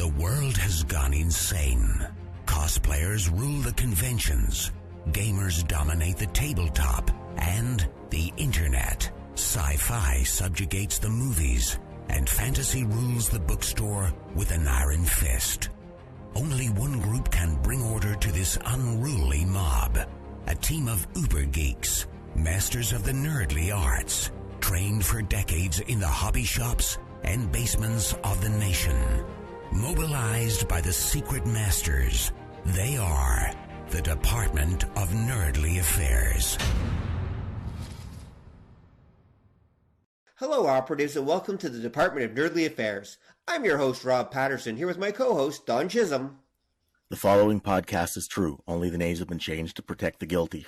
The world has gone insane. Cosplayers rule the conventions. Gamers dominate the tabletop and the internet. Sci-fi subjugates the movies, and fantasy rules the bookstore with an iron fist. Only one group can bring order to this unruly mob. A team of uber geeks, masters of the nerdly arts, trained for decades in the hobby shops and basements of the nation. Mobilized by the secret masters, they are the Department of Nerdly Affairs. Hello, operatives, and welcome to the Department of Nerdly Affairs. I'm your host, Rob Patterson, here with my co-host, Don Chisholm. The following podcast is true. Only the names have been changed to protect the guilty.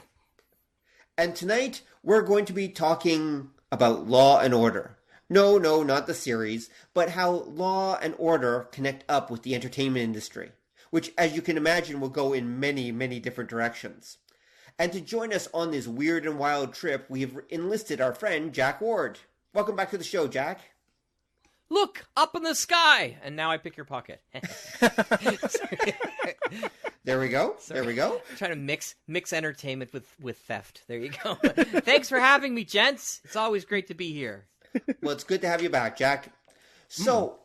And tonight, we're going to be talking about Law and Order. No, not the series, but how Law and Order connect up with the entertainment industry, which, as you can imagine, will go in many, many different directions. And to join us on this weird and wild trip, we have enlisted our friend, Jack Ward. Welcome back to the show, Jack. Look, up in the sky! And now I pick your pocket. There we go. Sorry. There we go. I'm trying to mix entertainment with theft. There you go. Thanks for having me, gents. It's always great to be here. Well, it's good to have you back, Jack. So,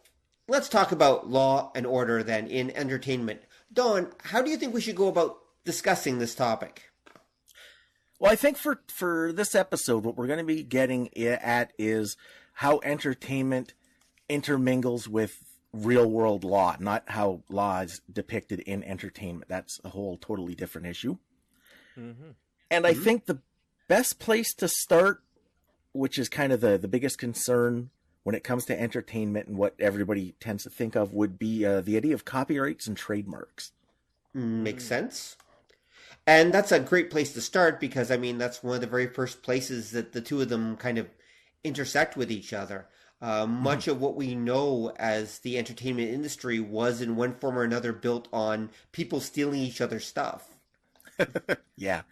let's talk about Law and Order then in entertainment. Don, how do you think we should go about discussing this topic? Well, I think for this episode, what we're going to be getting at is how entertainment intermingles with real-world law, not how law is depicted in entertainment. That's a whole totally different issue. Mm-hmm. And I think the best place to start, which is kind of the biggest concern when it comes to entertainment and what everybody tends to think of, would be the idea of copyrights and trademarks. Makes sense. And that's a great place to start because, I mean, that's one of the very first places that the two of them kind of intersect with each other. Much of what we know as the entertainment industry was in one form or another built on people stealing each other's stuff. Yeah.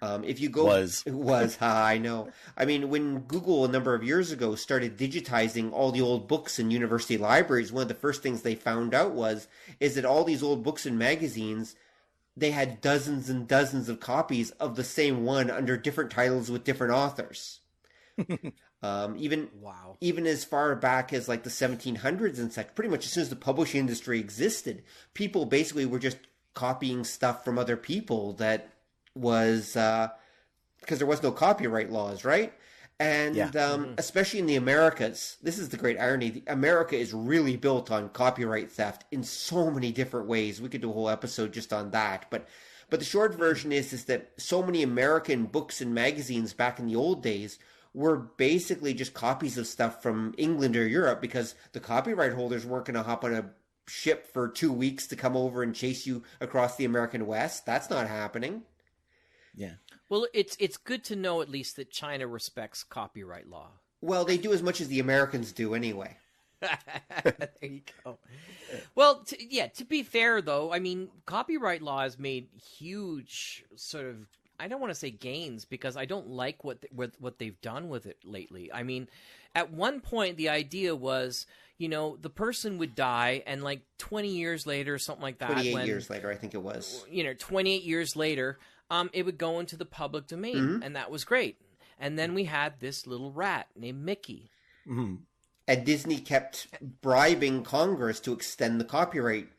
If you go, it was, I know. I mean, when Google a number of years ago started digitizing all the old books in university libraries, one of the first things they found out is that all these old books and magazines, they had dozens and dozens of copies of the same one under different titles with different authors. Even as far back as like the 1700s and such, pretty much as soon as the publishing industry existed, people basically were just copying stuff from other people that was because there was no copyright laws, right? And especially in the Americas, this is the great irony. America is really built on copyright theft in so many different ways. We could do a whole episode just on that. But the short version is that so many American books and magazines back in the old days were basically just copies of stuff from England or Europe because the copyright holders weren't going to hop on a ship for 2 weeks to come over and chase you across the American West. That's not happening. Yeah. Well, it's good to know at least that China respects copyright law. Well, they do as much as the Americans do anyway. There you go. Well, to be fair, though, I mean, copyright law has made huge sort of, I don't want to say gains because I don't like what they've done with it lately. I mean, at one point, the idea was, you know, the person would die and like 20 years later, something like that. 28 years later, I think it was. 28 years later, it would go into the public domain, and that was great. And then we had this little rat named Mickey. Mm-hmm. And Disney kept bribing Congress to extend the copyright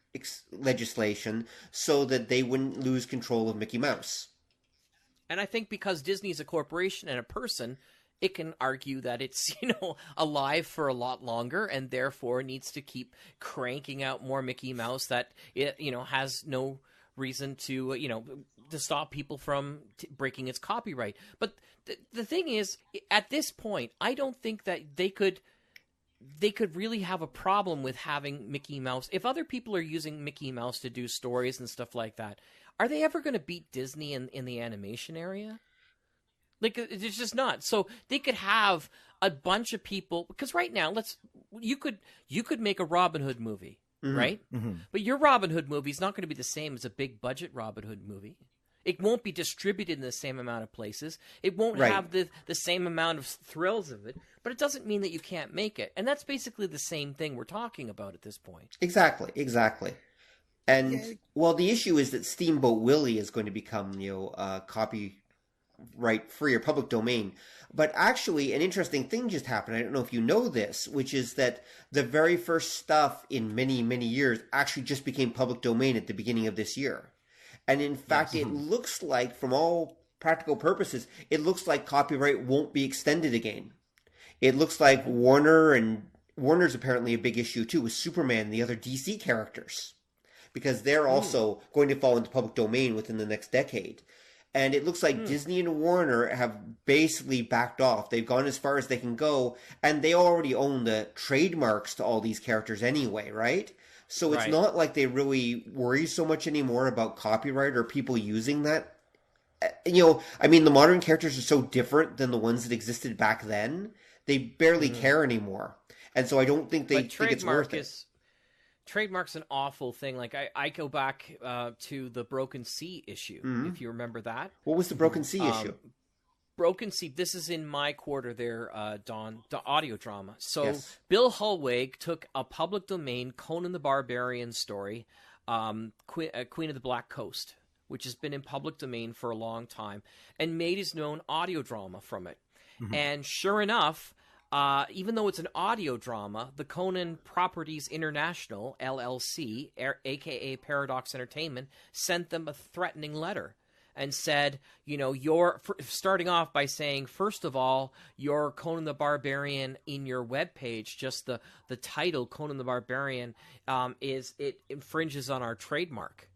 legislation so that they wouldn't lose control of Mickey Mouse. And I think because Disney is a corporation and a person, it can argue that it's, alive for a lot longer and therefore needs to keep cranking out more Mickey Mouse that it, has no reason to, to stop people from breaking its copyright. But the thing is, at this point, I don't think that they could really have a problem with having Mickey Mouse. If other people are using Mickey Mouse to do stories and stuff like that, are they ever going to beat Disney in the animation area? Like, it's just not. So they could have a bunch of people, because right now, you could make a Robin Hood movie, right? Mm-hmm. But your Robin Hood movie is not going to be the same as a big budget Robin Hood movie. It won't be distributed in the same amount of places. It won't have the same amount of thrills of it, but it doesn't mean that you can't make it. And that's basically the same thing we're talking about at this point. Exactly. And, well, the issue is that Steamboat Willie is going to become, copyright free or public domain. But actually, an interesting thing just happened. I don't know if you know this, which is that the very first stuff in many, many years actually just became public domain at the beginning of this year. And in fact, it looks like, from all practical purposes, it looks like copyright won't be extended again. It looks like Warner's apparently a big issue too with Superman and the other DC characters, because they're also going to fall into public domain within the next decade. And it looks like Disney and Warner have basically backed off. They've gone as far as they can go, and they already own the trademarks to all these characters anyway, right? So it's not like they really worry so much anymore about copyright or people using that. The modern characters are so different than the ones that existed back then. They barely care anymore. And so I don't think they think it's worth it. Trademark's an awful thing. Like, I go back to the Broken Sea issue, if you remember that. What was the Broken Sea issue? Broken Sea, this is in my quarter there, Don, the audio drama. So Bill Hullweg took a public domain Conan the Barbarian story, Queen of the Black Coast, which has been in public domain for a long time, and made his own audio drama from it. And sure enough, even though it's an audio drama, the Conan Properties International, LLC, a.k.a. Paradox Entertainment, sent them a threatening letter and said, you're starting off by saying, first of all, your Conan the Barbarian in your webpage, just the title Conan the Barbarian, it infringes on our trademark.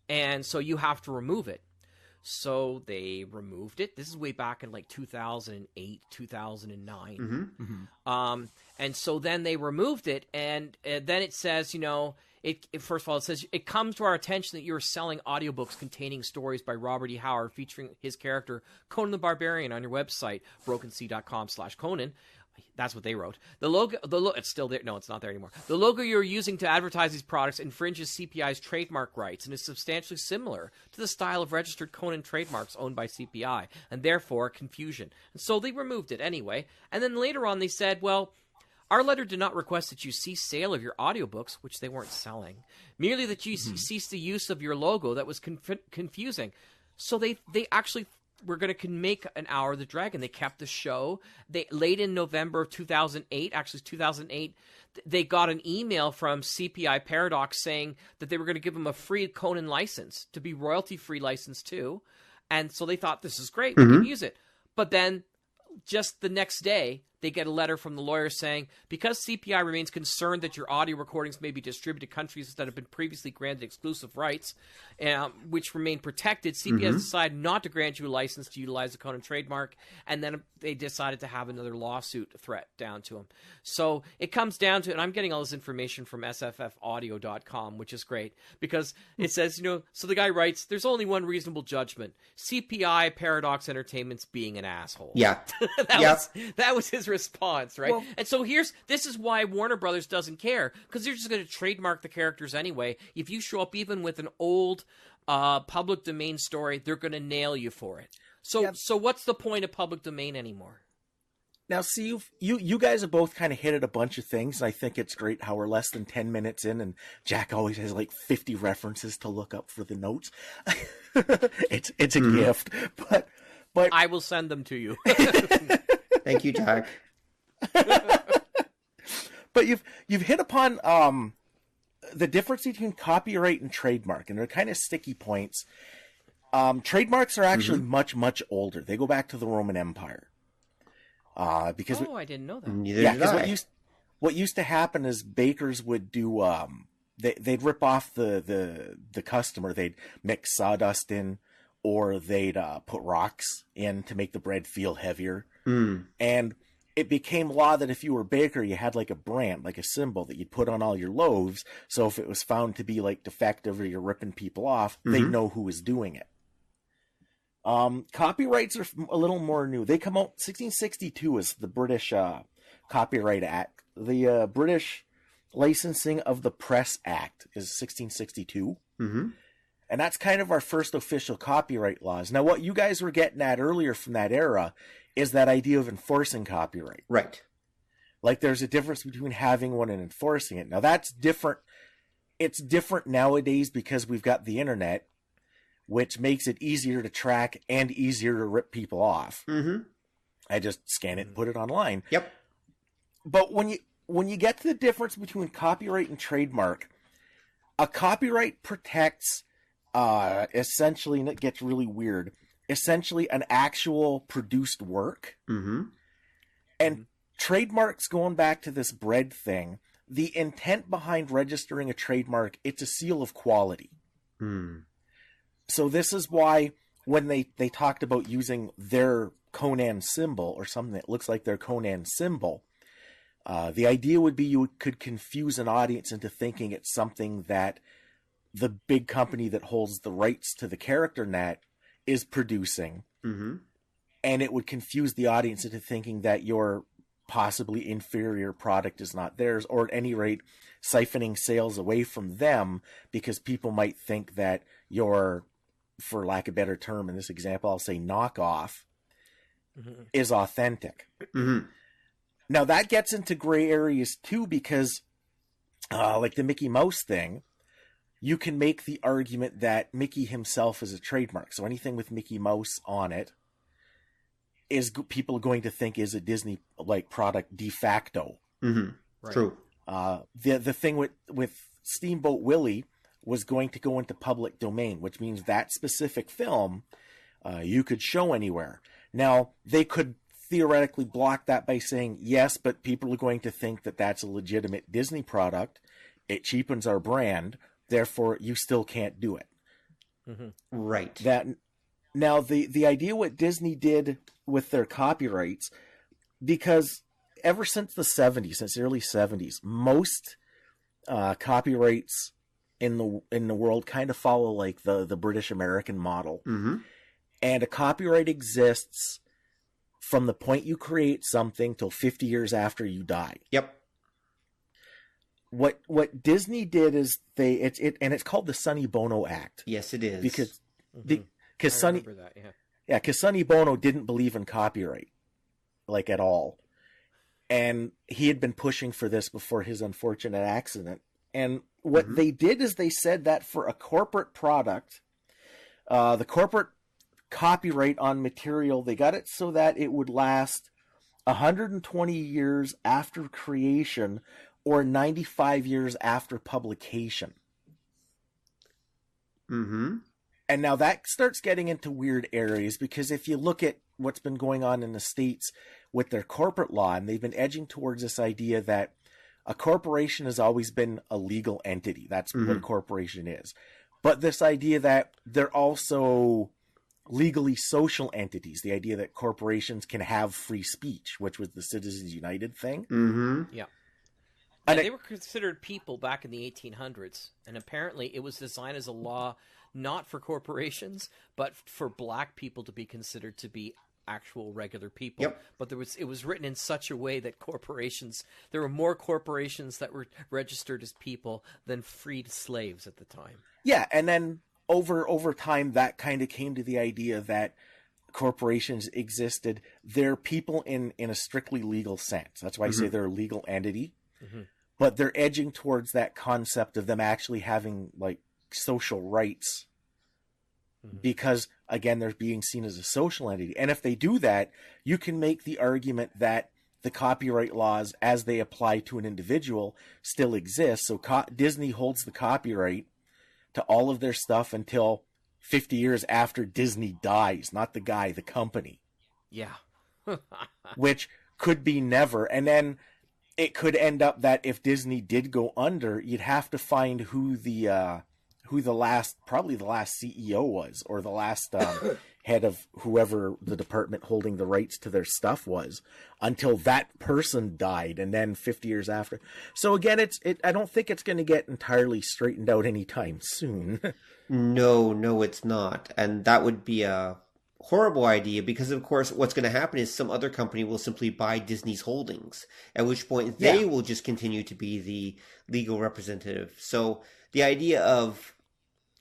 And so you have to remove it. So they removed it. This is way back in like 2008, 2009. And so then they removed it. And then it says, first of all, it says, it comes to our attention that you're selling audiobooks containing stories by Robert E. Howard featuring his character Conan the Barbarian on your website, brokensea.com/Conan. That's what they wrote. The logo, it's still there. No, it's not there anymore. The logo you're using to advertise these products infringes CPI's trademark rights and is substantially similar to the style of registered Conan trademarks owned by CPI, and therefore confusion. And so they removed it anyway. And then later on they said, well, our letter did not request that you cease sale of your audiobooks, which they weren't selling, merely that you cease the use of your logo that was confusing. So they actually were going to make an Hour of the Dragon. They kept the show. Late in November of 2008, actually 2008, they got an email from CPI Paradox saying that they were going to give them a free Conan license, to be royalty-free license too. And so they thought, this is great, we can use it. But then just the next day, they get a letter from the lawyer saying, because CPI remains concerned that your audio recordings may be distributed to countries that have been previously granted exclusive rights, which remain protected, CPI has decided not to grant you a license to utilize the Conan trademark, and then they decided to have another lawsuit threat down to them. So it comes down to, and I'm getting all this information from sffaudio.com, which is great, because it says, so the guy writes, there's only one reasonable judgment, CPI Paradox Entertainment's being an asshole. Yeah. That was his response, right? Well, and so this is why Warner Brothers doesn't care, because they're just going to trademark the characters anyway. If you show up even with an old public domain story, they're going to nail you for it. So what's the point of public domain anymore? Now, see, you guys have both kind of hit at a bunch of things, and I think it's great how we're less than 10 minutes in, and Jack always has like 50 references to look up for the notes. It's a gift, but I will send them to you. Thank you, Jack. But you've hit upon the difference between copyright and trademark, and they're kind of sticky points. Trademarks are actually much older. They go back to the Roman Empire. Because I didn't know that. Neither did I. What used to happen is bakers would do they'd rip off the customer. They'd mix sawdust in, or they'd put rocks in to make the bread feel heavier. And it became law that if you were a baker, you had like a brand, like a symbol that you'd put on all your loaves. So if it was found to be like defective or you're ripping people off, they'd know who was doing it. Copyrights are a little more new. They come out 1662 is the British Copyright Act. The British Licensing of the Press Act is 1662. And that's kind of our first official copyright laws. Now, what you guys were getting at earlier from that era is that idea of enforcing copyright. Right. Like, there's a difference between having one and enforcing it. Now, that's different. It's different nowadays because we've got the internet, which makes it easier to track and easier to rip people off. Mm-hmm. I just scan it and put it online. Yep. But when you get to the difference between copyright and trademark, a copyright protects essentially, and it gets really weird, essentially an actual produced work. Mm-hmm. And trademarks, going back to this bread thing, the intent behind registering a trademark, it's a seal of quality. Mm. So this is why when they talked about using their Conan symbol or something that looks like their Conan symbol, the idea would be you could confuse an audience into thinking it's something that the big company that holds the rights to the character net is producing. Mm-hmm. And it would confuse the audience into thinking that your possibly inferior product is not theirs, or at any rate, siphoning sales away from them because people might think that your, for lack of a better term, in this example, I'll say knockoff, is authentic. Mm-hmm. Now, that gets into gray areas too, because like the Mickey Mouse thing, you can make the argument that Mickey himself is a trademark. So anything with Mickey Mouse on it is people going to think is a Disney-like product de facto. Mm-hmm. Right. True. The thing with Steamboat Willie was going to go into public domain, which means that specific film you could show anywhere. Now, they could theoretically block that by saying, yes, but people are going to think that that's a legitimate Disney product. It cheapens our brand. Therefore, you still can't do it. Mm-hmm. Right. Now, the idea what Disney did with their copyrights, because ever since the 70s, since the early 70s, most copyrights in the world kind of follow like the British American model. Mm-hmm. And a copyright exists from the point you create something till 50 years after you die. Yep. What Disney did is it's called the Sonny Bono Act. Yes, it is. Because Mm-hmm. Sonny Bono didn't believe in copyright, like at all, and he had been pushing for this before his unfortunate accident. And what they did is they said that for a corporate product, the corporate copyright on material, they got it so that it would last 120 years after creation or 95 years after publication. Mm-hmm. And now that starts getting into weird areas, because if you look at what's been going on in the States with their corporate law, and they've been edging towards this idea that a corporation has always been a legal entity. That's what a corporation is. But this idea that they're also legally social entities, the idea that corporations can have free speech, which was the Citizens United thing. Mm-hmm. Yeah. And they were considered people back in the 1800s, and apparently it was designed as a law not for corporations, but for black people to be considered to be actual regular people. Yep. But it was written in such a way that there were more corporations that were registered as people than freed slaves at the time. Yeah, and then over time, that kind of came to the idea that corporations existed. They're people in a strictly legal sense. That's why I say they're a legal entity. Mm-hmm. But they're edging towards that concept of them actually having like social rights, because again, they're being seen as a social entity. And if they do that, you can make the argument that the copyright laws as they apply to an individual still exist. So Disney holds the copyright to all of their stuff until 50 years after Disney dies, not the guy, the company. Yeah. Which could be never. And then it could end up that if Disney did go under, you'd have to find who the last CEO was, or the last head of whoever the department holding the rights to their stuff was, until that person died, and then 50 years after. So again, I don't think it's going to get entirely straightened out anytime soon. No, it's not. And that would be a horrible idea, because of course what's going to happen is some other company will simply buy Disney's holdings, at which point they will just continue to be the legal representative. So the idea of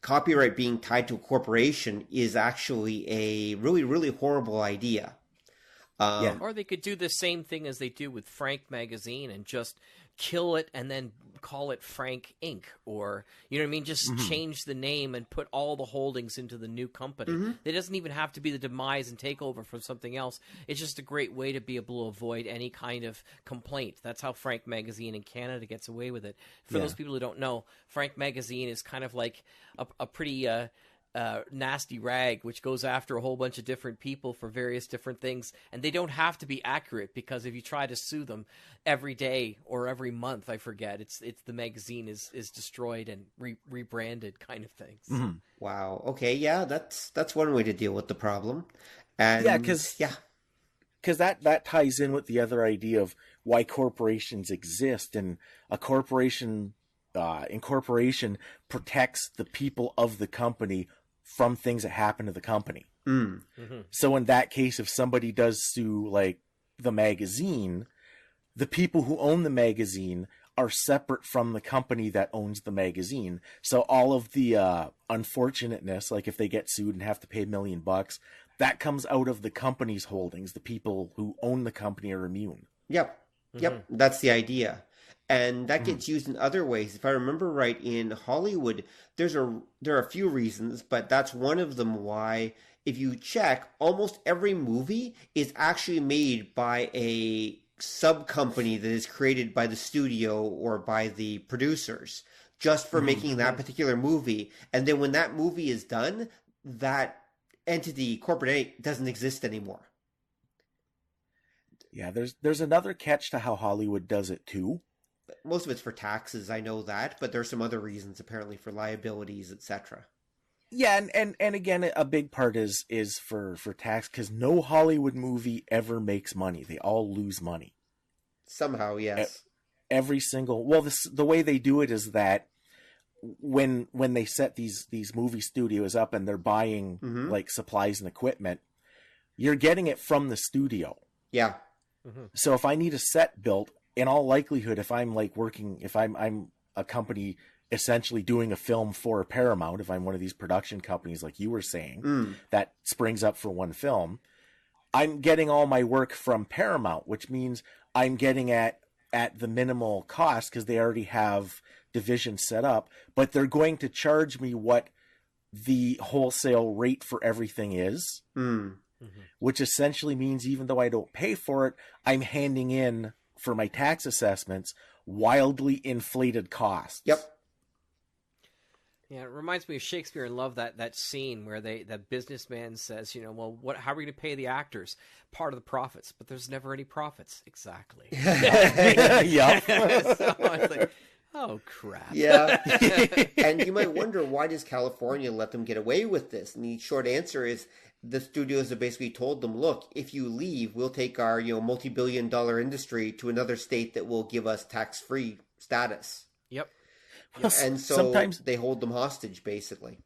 copyright being tied to a corporation is actually a really, really horrible idea. Or they could do the same thing as they do with Frank magazine and just kill it and then call it Frank Inc. Or, you know what I mean? Just change the name and put all the holdings into the new company. It doesn't even have to be the demise and takeover from something else. It's just a great way to be able to avoid any kind of complaint. That's how Frank magazine in Canada gets away with it. For those people who don't know, Frank magazine is kind of like a pretty... nasty rag, which goes after a whole bunch of different people for various different things, and they don't have to be accurate, because if you try to sue them every day or every month, I forget, it's the magazine is destroyed and rebranded kind of things. Wow. Okay. Yeah, that's one way to deal with the problem. And because that ties in with the other idea of why corporations exist, and a corporation incorporation protects the people of the company from things that happen to the company. So in that case, if somebody does sue like the magazine, the people who own the magazine are separate from the company that owns the magazine. So all of the unfortunateness, like if they get sued and have to pay $1 million, that comes out of the company's holdings. The people who own the company are immune. Yep. That's the idea. And that gets used in other ways. If I remember right, in Hollywood, there are a few reasons, but that's one of them why, if you check, almost every movie is actually made by a sub-company that is created by the studio or by the producers, just for making that particular movie. And then when that movie is done, that entity, corporate, doesn't exist anymore. Yeah, there's another catch to how Hollywood does it too. Most of it's for taxes, I know that, but there's some other reasons apparently for liabilities, etc. Yeah, and again, a big part is for tax, because no Hollywood movie ever makes money. They all lose money. Somehow, yes. Every single... Well, the way they do it is that when they set these movie studios up and they're buying like supplies and equipment, you're getting it from the studio. Yeah. So if I need a set built, in all likelihood, if I'm like working, if I'm a company essentially doing a film for Paramount, if I'm one of these production companies like you were saying, that springs up for one film, I'm getting all my work from Paramount, which means I'm getting at the minimal cost because they already have divisions set up, but they're going to charge me what the wholesale rate for everything is, which essentially means even though I don't pay for it, I'm handing in, for my tax assessments, wildly inflated costs. Yep. Yeah, it reminds me of Shakespeare in Love, that scene where that businessman says, well, how are we going to pay the actors? Part of the profits, but there's never any profits. Exactly. Yep. So I was like, oh, crap. Yeah. And you might wonder, why does California let them get away with this? And the short answer is, the studios have basically told them, look, if you leave, we'll take our multi-billion-dollar industry to another state that will give us tax-free status. Yep. And so sometimes they hold them hostage, basically.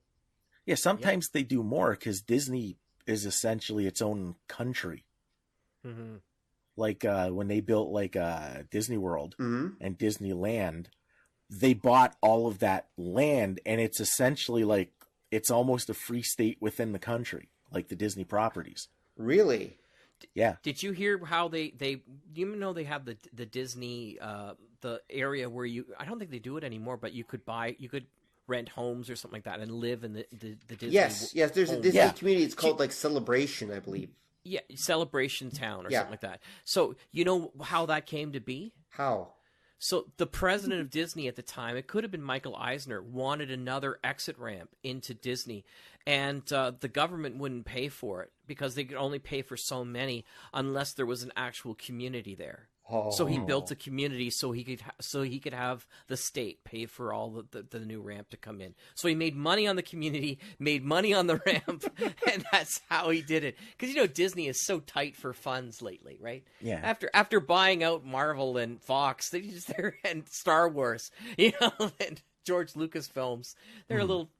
Yeah, sometimes they do more, because Disney is essentially its own country. Like when they built like Disney World and Disneyland, they bought all of that land, and it's essentially like it's almost a free state within the country. Like the Disney properties. Really? Yeah. Did you hear how they they have the Disney the area where I don't think they do it anymore, but you could rent homes or something like that and live in the Disney. Yes, there's a Disney community. It's called like Celebration, I believe. Yeah, Celebration Town or something like that. So you know how that came to be? How? So the president of Disney at the time, it could have been Michael Eisner, wanted another exit ramp into Disney. And the government wouldn't pay for it because they could only pay for so many unless there was an actual community there. Oh. So he built a community so he could have the state pay for all the new ramp to come in. So he made money on the community, made money on the ramp, and that's how he did it. Because Disney is so tight for funds lately, right? Yeah. After buying out Marvel and Fox, and Star Wars, and George Lucas films, they're a little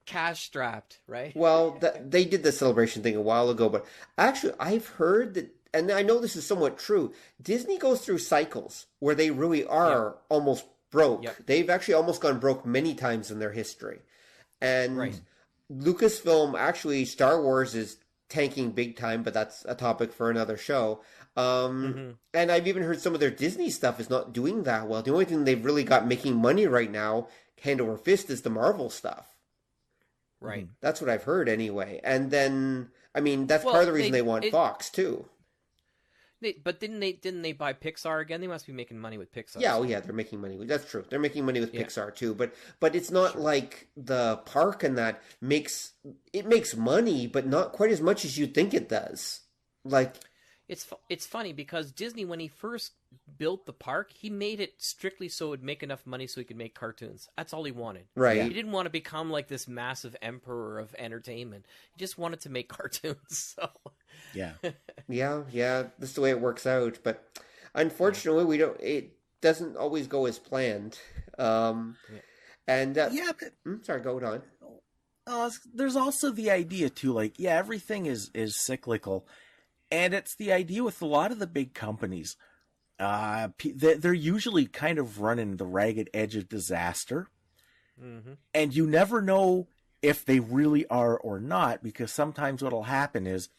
cash strapped, right? Well, they did the Celebration thing a while ago, but actually I've heard that, and I know this is somewhat true, Disney goes through cycles where they really are almost broke. Yep. They've actually almost gone broke many times in their history. And Lucasfilm, actually, Star Wars is tanking big time, but that's a topic for another show. And I've even heard some of their Disney stuff is not doing that well. The only thing they've really got making money right now, hand over fist, is the Marvel stuff. Right. That's what I've heard anyway. And then, I mean, that's part of the reason they want Fox too. But didn't they buy Pixar again? They must be making money with Pixar. Yeah, oh yeah, they're making money. That's true. They're making money with Pixar too. But it's not like the park and that makes money, but not quite as much as you think it does. Like, it's funny because Disney, when he first built the park, he made it strictly so it would make enough money so he could make cartoons. That's all he wanted. Right. He didn't want to become like this massive emperor of entertainment. He just wanted to make cartoons. So yeah. yeah. That's the way it works out. But unfortunately, it doesn't always go as planned. And sorry, go on. There's also the idea too, like, everything is cyclical. And it's the idea with a lot of the big companies. They're usually kind of running the ragged edge of disaster. And you never know if they really are or not, because sometimes what'll happen is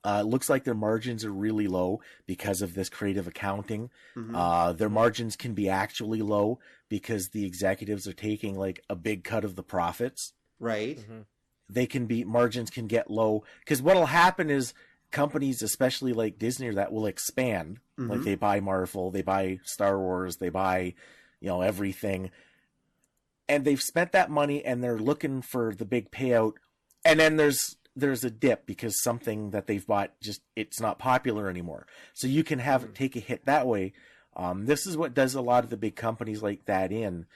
it looks like their margins are really low because of this creative accounting. Their margins can be actually low because the executives are taking like a big cut of the profits. Right. Margins can get low because what'll happen is companies, especially like Disney, that will expand. Like they buy Marvel, they buy Star Wars, they buy, everything. And they've spent that money and they're looking for the big payout. And then there's a dip because something that they've bought it's not popular anymore. So you can have it take a hit that way. This is what does a lot of the big companies like that in.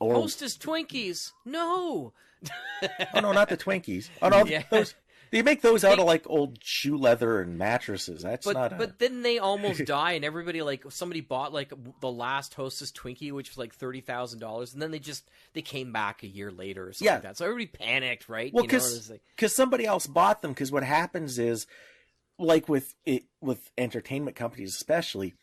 Hostess Twinkies. No. Oh no, not the Twinkies. Oh no, those. They make those out of like old shoe leather and mattresses. But then they almost die, and everybody somebody bought like the last Hostess Twinkie, which was like $30,000, and then they came back a year later or something like that. So everybody panicked, right? Well, because somebody else bought them. Because what happens is, like with entertainment companies especially,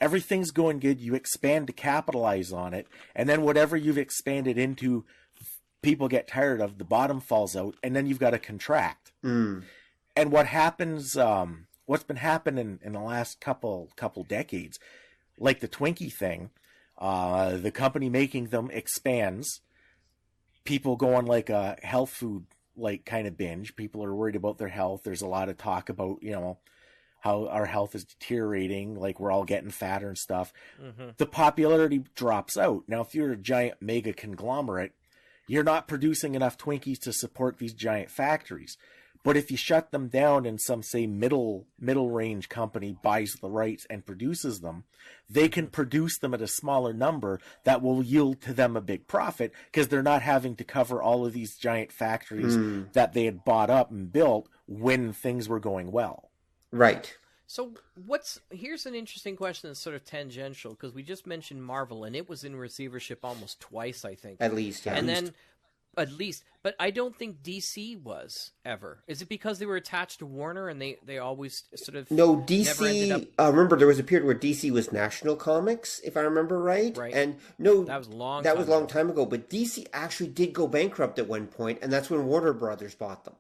everything's going good. You expand to capitalize on it, and then whatever you've expanded into, people get tired of, the bottom falls out, and then you've got to contract. And what happens, what's been happening in the last couple decades, like the Twinkie thing, the company making them expands. People go on like a health food like kind of binge. People are worried about their health. There's a lot of talk about, how our health is deteriorating, like we're all getting fatter and stuff. The popularity drops out. Now, if you're a giant mega conglomerate, you're not producing enough Twinkies to support these giant factories. But if you shut them down and some, say, middle range company buys the rights and produces them, they can produce them at a smaller number that will yield to them a big profit because they're not having to cover all of these giant factories that they had bought up and built when things were going well. Right. So here's an interesting question that's sort of tangential, because we just mentioned Marvel, and it was in receivership almost twice, I think. At least, yeah. At least. But I don't think DC was ever. Is it because they were attached to Warner and they always sort of... No, DC... remember, there was a period where DC was National Comics, if I remember right. Right. And no... That was a long time ago. But DC actually did go bankrupt at one point, and that's when Warner Brothers bought them.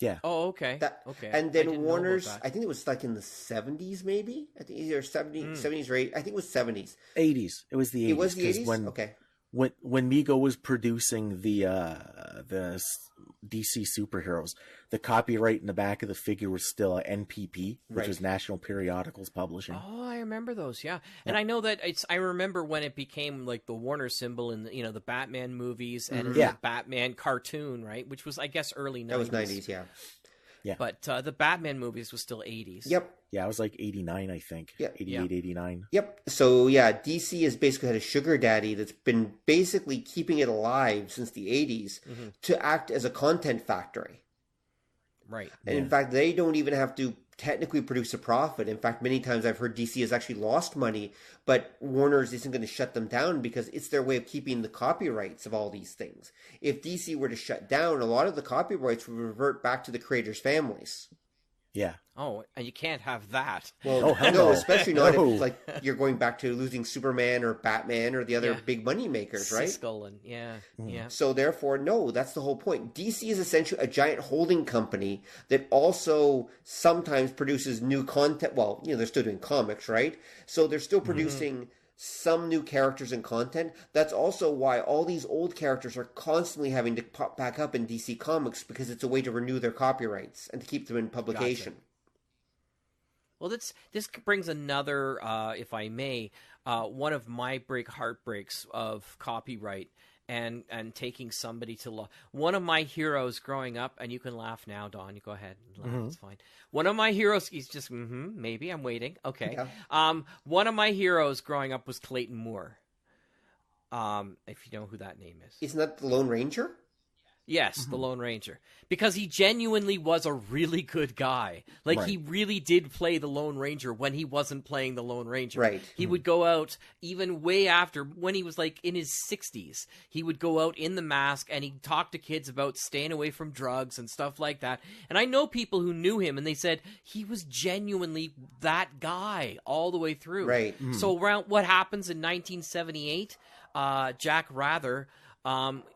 Yeah. Oh, okay. Okay. And then Warner's, I think it was like in the 70s, maybe? I think either 70s or 80s. I think it was 70s. 80s. It was the 80s. It was the 80s? Okay. When Mego was producing the DC superheroes, the copyright in the back of the figure was still NPP, which was National Periodicals Publishing. Oh, I remember those, yeah. And I know that I remember when it became like the Warner symbol in the Batman movies and the Batman cartoon, right? Which was, I guess, early 90s. That was 90s, yeah. Yeah. But the Batman movies was still 80s. Yep. Yeah, it was like 89, I think. Yeah. 88, 89. Yep. So, yeah, DC has basically had a sugar daddy that's been basically keeping it alive since the 80s to act as a content factory. Right. And in fact, they don't even have to technically produce a profit. In fact, many times I've heard DC has actually lost money, but Warner's isn't going to shut them down because it's their way of keeping the copyrights of all these things. If DC were to shut down, a lot of the copyrights would revert back to the creators' families. Yeah. Oh, and you can't have that. Well, hell no, no. especially not No. if like you're going back to losing Superman or Batman or the other Yeah. big money makers, right? Siskel and yeah. So therefore, no, that's the whole point. DC is essentially a giant holding company that also sometimes produces new content. Well, they're still doing comics, right? So they're still producing some new characters and content. That's also why all these old characters are constantly having to pop back up in DC Comics, because it's a way to renew their copyrights and to keep them in publication. Gotcha. Well, this brings another, if I may, one of my heartbreaks of copyright and taking somebody to law. One of my heroes growing up, and you can laugh now, Don. You go ahead. It's fine. One of my heroes, he's just, maybe, I'm waiting. Okay. Yeah. One of my heroes growing up was Clayton Moore. If you know who that name is. Isn't that the Lone Ranger? Yes, the Lone Ranger. Because he genuinely was a really good guy. Like, Right. he really did play the Lone Ranger when he wasn't playing the Lone Ranger. Right. He would go out, even way after, when he was, like, in his 60s, he would go out in the mask and he'd talk to kids about staying away from drugs and stuff like that. And I know people who knew him, and they said he was genuinely that guy all the way through. Right. So around what happens in 1978, Jack Rather...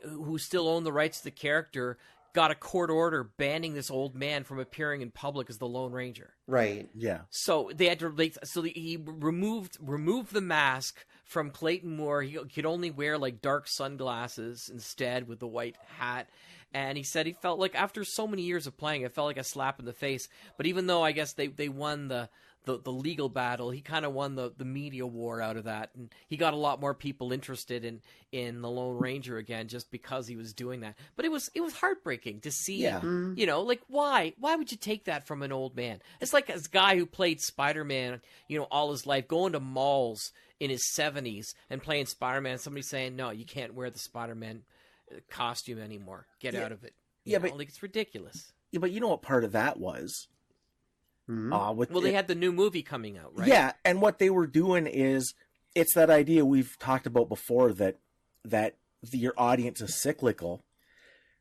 who still owned the rights to the character, got a court order banning this old man from appearing in public as the Lone Ranger. Right. Yeah. So they had to he removed the mask from Clayton Moore. He could only wear like dark sunglasses instead with the white hat. And he said he felt like after so many years of playing, it felt like a slap in the face. But even though I guess they won the legal battle, he kind of won the media war out of that, and he got a lot more people interested in the Lone Ranger again just because he was doing that. But it was heartbreaking to see, like why would you take that from an old man? It's like this guy who played Spider-Man, all his life, going to malls in his 70s and playing Spider-Man. Somebody saying, no, you can't wear the Spider-Man costume anymore. Get out of it. But like, it's ridiculous. Yeah, but you know what part of that was? They had the new movie coming out, right? Yeah, and what they were doing is, it's that idea we've talked about before that your audience is cyclical.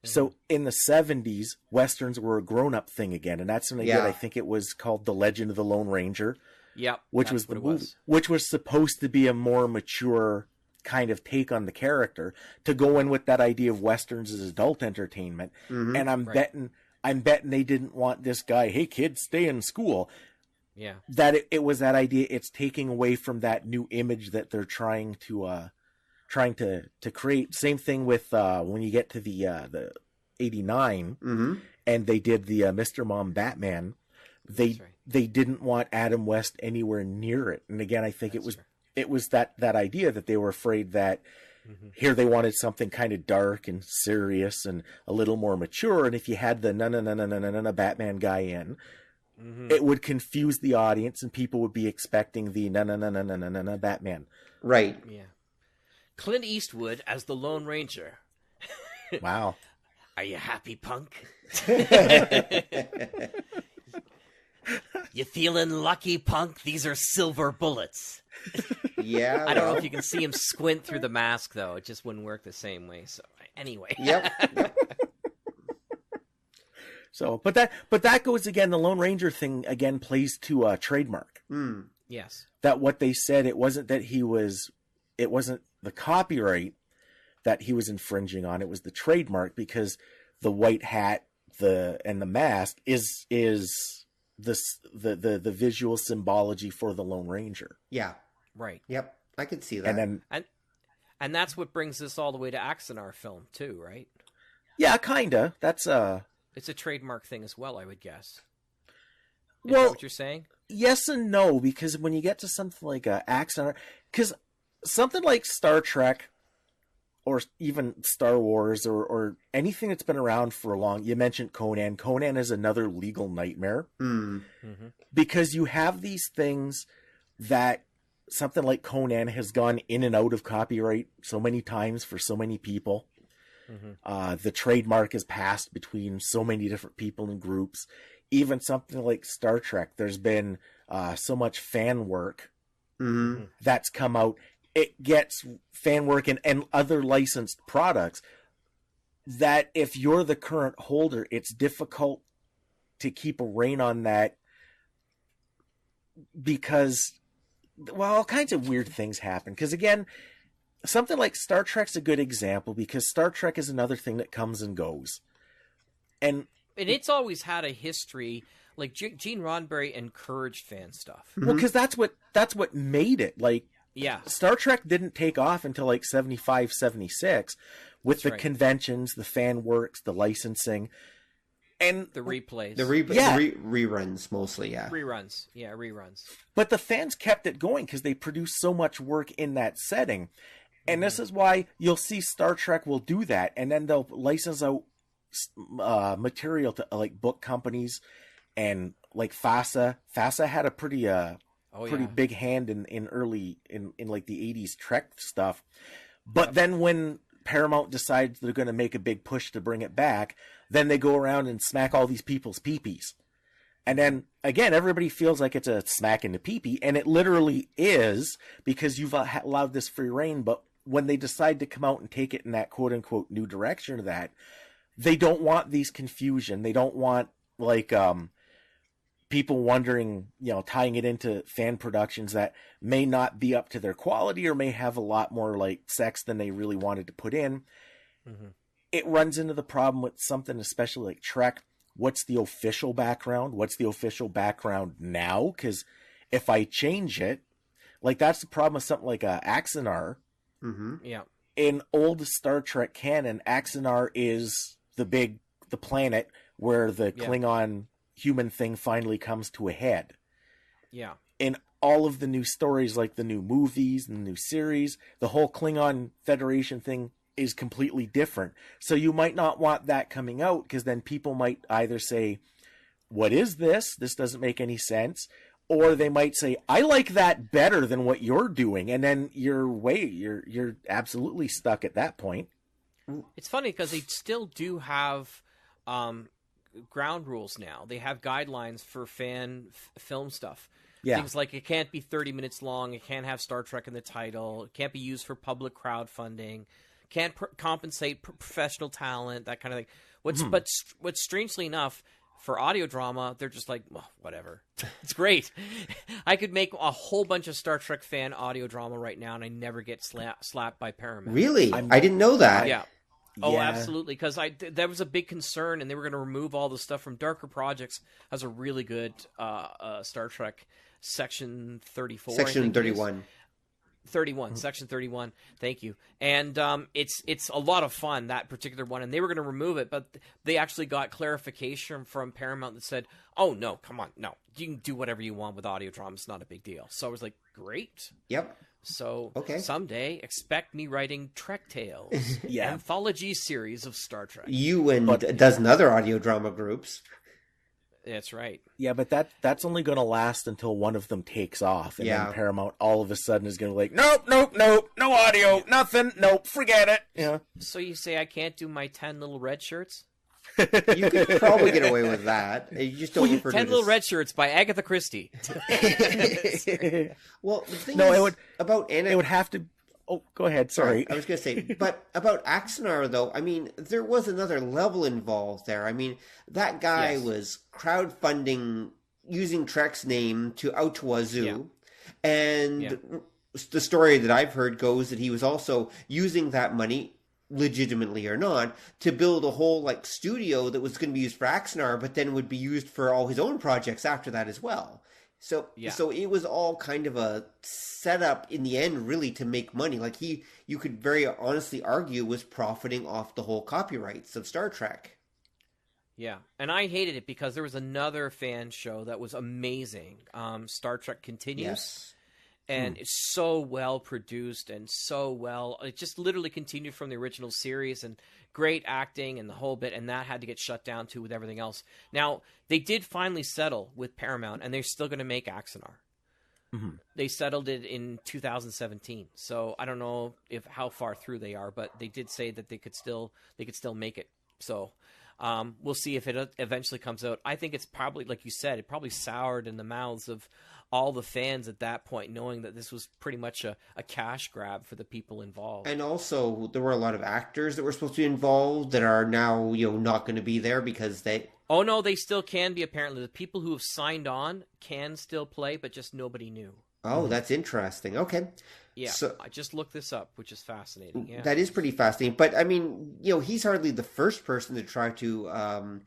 So in the 70s, Westerns were a grown-up thing again, and that's when they did, I think it was called The Legend of the Lone Ranger. Yep, which was the movie, which was supposed to be a more mature kind of take on the character, to go in with that idea of Westerns as adult entertainment. And I'm betting they didn't want this guy, hey kids, stay in school. Yeah. That it was that idea. It's taking away from that new image that they're trying to create. Same thing with when you get to the 89 and they did the Mr. Mom Batman. They didn't want Adam West anywhere near it. And again, I think it was that idea that they were afraid that here they wanted something kind of dark and serious and a little more mature. And if you had the no Batman guy in, it would confuse the audience and people would be expecting the no Batman. Right. Yeah. Clint Eastwood as the Lone Ranger. Wow. Are you happy, punk? You feeling lucky, punk? These are silver bullets. Yeah. I don't know if you can see him squint through the mask, though. It just wouldn't work the same way. So anyway. Yep. So, but that goes again. The Lone Ranger thing again plays to trademark. Yes. That what they said, it wasn't the copyright that he was infringing on. It was the trademark, because the white hat, and the mask is the visual symbology for the Lone Ranger. Yeah. Right. Yep. I could see that. And that's what brings this all the way to Axanar film too, right? Yeah, kinda. That's it's a trademark thing as well, I would guess. Is that what you're saying? Yes and no, because when you get to something like Axanar, because something like Star Trek or even Star Wars or anything that's been around for a long, you mentioned Conan. Conan is another legal nightmare because you have these things that something like Conan has gone in and out of copyright so many times for so many people. The trademark is passed between so many different people and groups. Even something like Star Trek, there's been so much fan work that's come out. It gets fan work and other licensed products that if you're the current holder, it's difficult to keep a rein on that, because, well, all kinds of weird things happen. Because again, something like Star Trek's a good example, because Star Trek is another thing that comes and goes. And it's always had a history. Like Gene Roddenberry encouraged fan stuff. Well, because that's what made it. Like, yeah, Star Trek didn't take off until like 75, 76 with the conventions, the fan works, the licensing, and the replays, the reruns mostly. Yeah, reruns. But the fans kept it going because they produced so much work in that setting, and this is why you'll see Star Trek will do that, and then they'll license out material to like book companies. And like FASA had a pretty big hand in early like the 80s Trek stuff. But then when Paramount decides they're going to make a big push to bring it back, then they go around and smack all these people's peepees. And then again, everybody feels like it's a smack in the peepee, and it literally is, because you've allowed this free reign. But when they decide to come out and take it in that quote unquote new direction of that, they don't want these confusion. They don't want like people wondering, tying it into fan productions that may not be up to their quality or may have a lot more like sex than they really wanted to put in. Mm-hmm. It runs into the problem with something, especially like Trek. What's the official background? What's the official background now? Because if I change it, like that's the problem with something like Axanar. Mm-hmm. Yeah. In old Star Trek canon, Axanar is the planet where the Klingon human thing finally comes to a head. Yeah. In all of the new stories, like the new movies and the new series, the whole Klingon Federation thing is completely different. So you might not want that coming out, because then people might either say, what is this? This doesn't make any sense. Or they might say, I like that better than what you're doing. And then you're absolutely stuck at that point. It's funny because they still do have ground rules now. They have guidelines for film stuff. Yeah. Things like it can't be 30 minutes long. It can't have Star Trek in the title. It can't be used for public crowdfunding. Can't compensate professional talent, that kind of thing. What's strangely enough, for audio drama, they're just like, well, whatever. It's great. I could make a whole bunch of Star Trek fan audio drama right now, and I never get slapped by Paramount. Really? I didn't know that. Yeah. Oh, absolutely. Because that was a big concern, and they were going to remove all the stuff from Darker Projects. Has a really good Star Trek Section 34. Section 31. 31, Section 31. Thank you. And it's a lot of fun, that particular one. And they were going to remove it, but they actually got clarification from Paramount that said, "Oh no, come on, no, you can do whatever you want with audio drama. It's not a big deal." So I was like, "Great." Yep. So someday expect me writing Trek Tales, anthology series of Star Trek. You and a dozen other audio drama groups. That's right. Yeah, but that's only going to last until one of them takes off, and then Paramount all of a sudden is going to be like, nope, no audio, nothing, nope, forget it. Yeah. So you say I can't do my 10 little red shirts? You could probably get away with that. You just don't refer to 10 Little Red Shirts by Agatha Christie. Well, the thing is about it would have to. Oh, go ahead. Sorry. I was going to say, but about Axanar, though, I mean, there was another level involved there. I mean, that guy was crowdfunding using Trek's name to out to wazoo. And the story that I've heard goes that he was also using that money, legitimately or not, to build a whole like studio that was going to be used for Axanar, but then would be used for all his own projects after that as well. So it was all kind of a setup in the end, really, to make money. Like you could very honestly argue, was profiting off the whole copyrights of Star Trek. Yeah, and I hated it because there was another fan show that was amazing, Star Trek Continues. Yes. And it's so well produced and so well. It just literally continued from the original series, and great acting and the whole bit. And that had to get shut down too with everything else. Now they did finally settle with Paramount, and they're still going to make Axanar. Mm-hmm. They settled it in 2017, so I don't know how far through they are, but they did say that they could still make it. So We'll see if it eventually comes out. I think it's probably, like you said, it probably soured in the mouths of all the fans at that point, knowing that this was pretty much a cash grab for the people involved. And also, there were a lot of actors that were supposed to be involved that are now, not going to be there because they... Oh, no, they still can be, apparently. The people who have signed on can still play, but just nobody knew. Oh, that's interesting. Okay. Yeah, so, I just looked this up, which is fascinating. Yeah. That is pretty fascinating. But, I mean, he's hardly the first person to try to,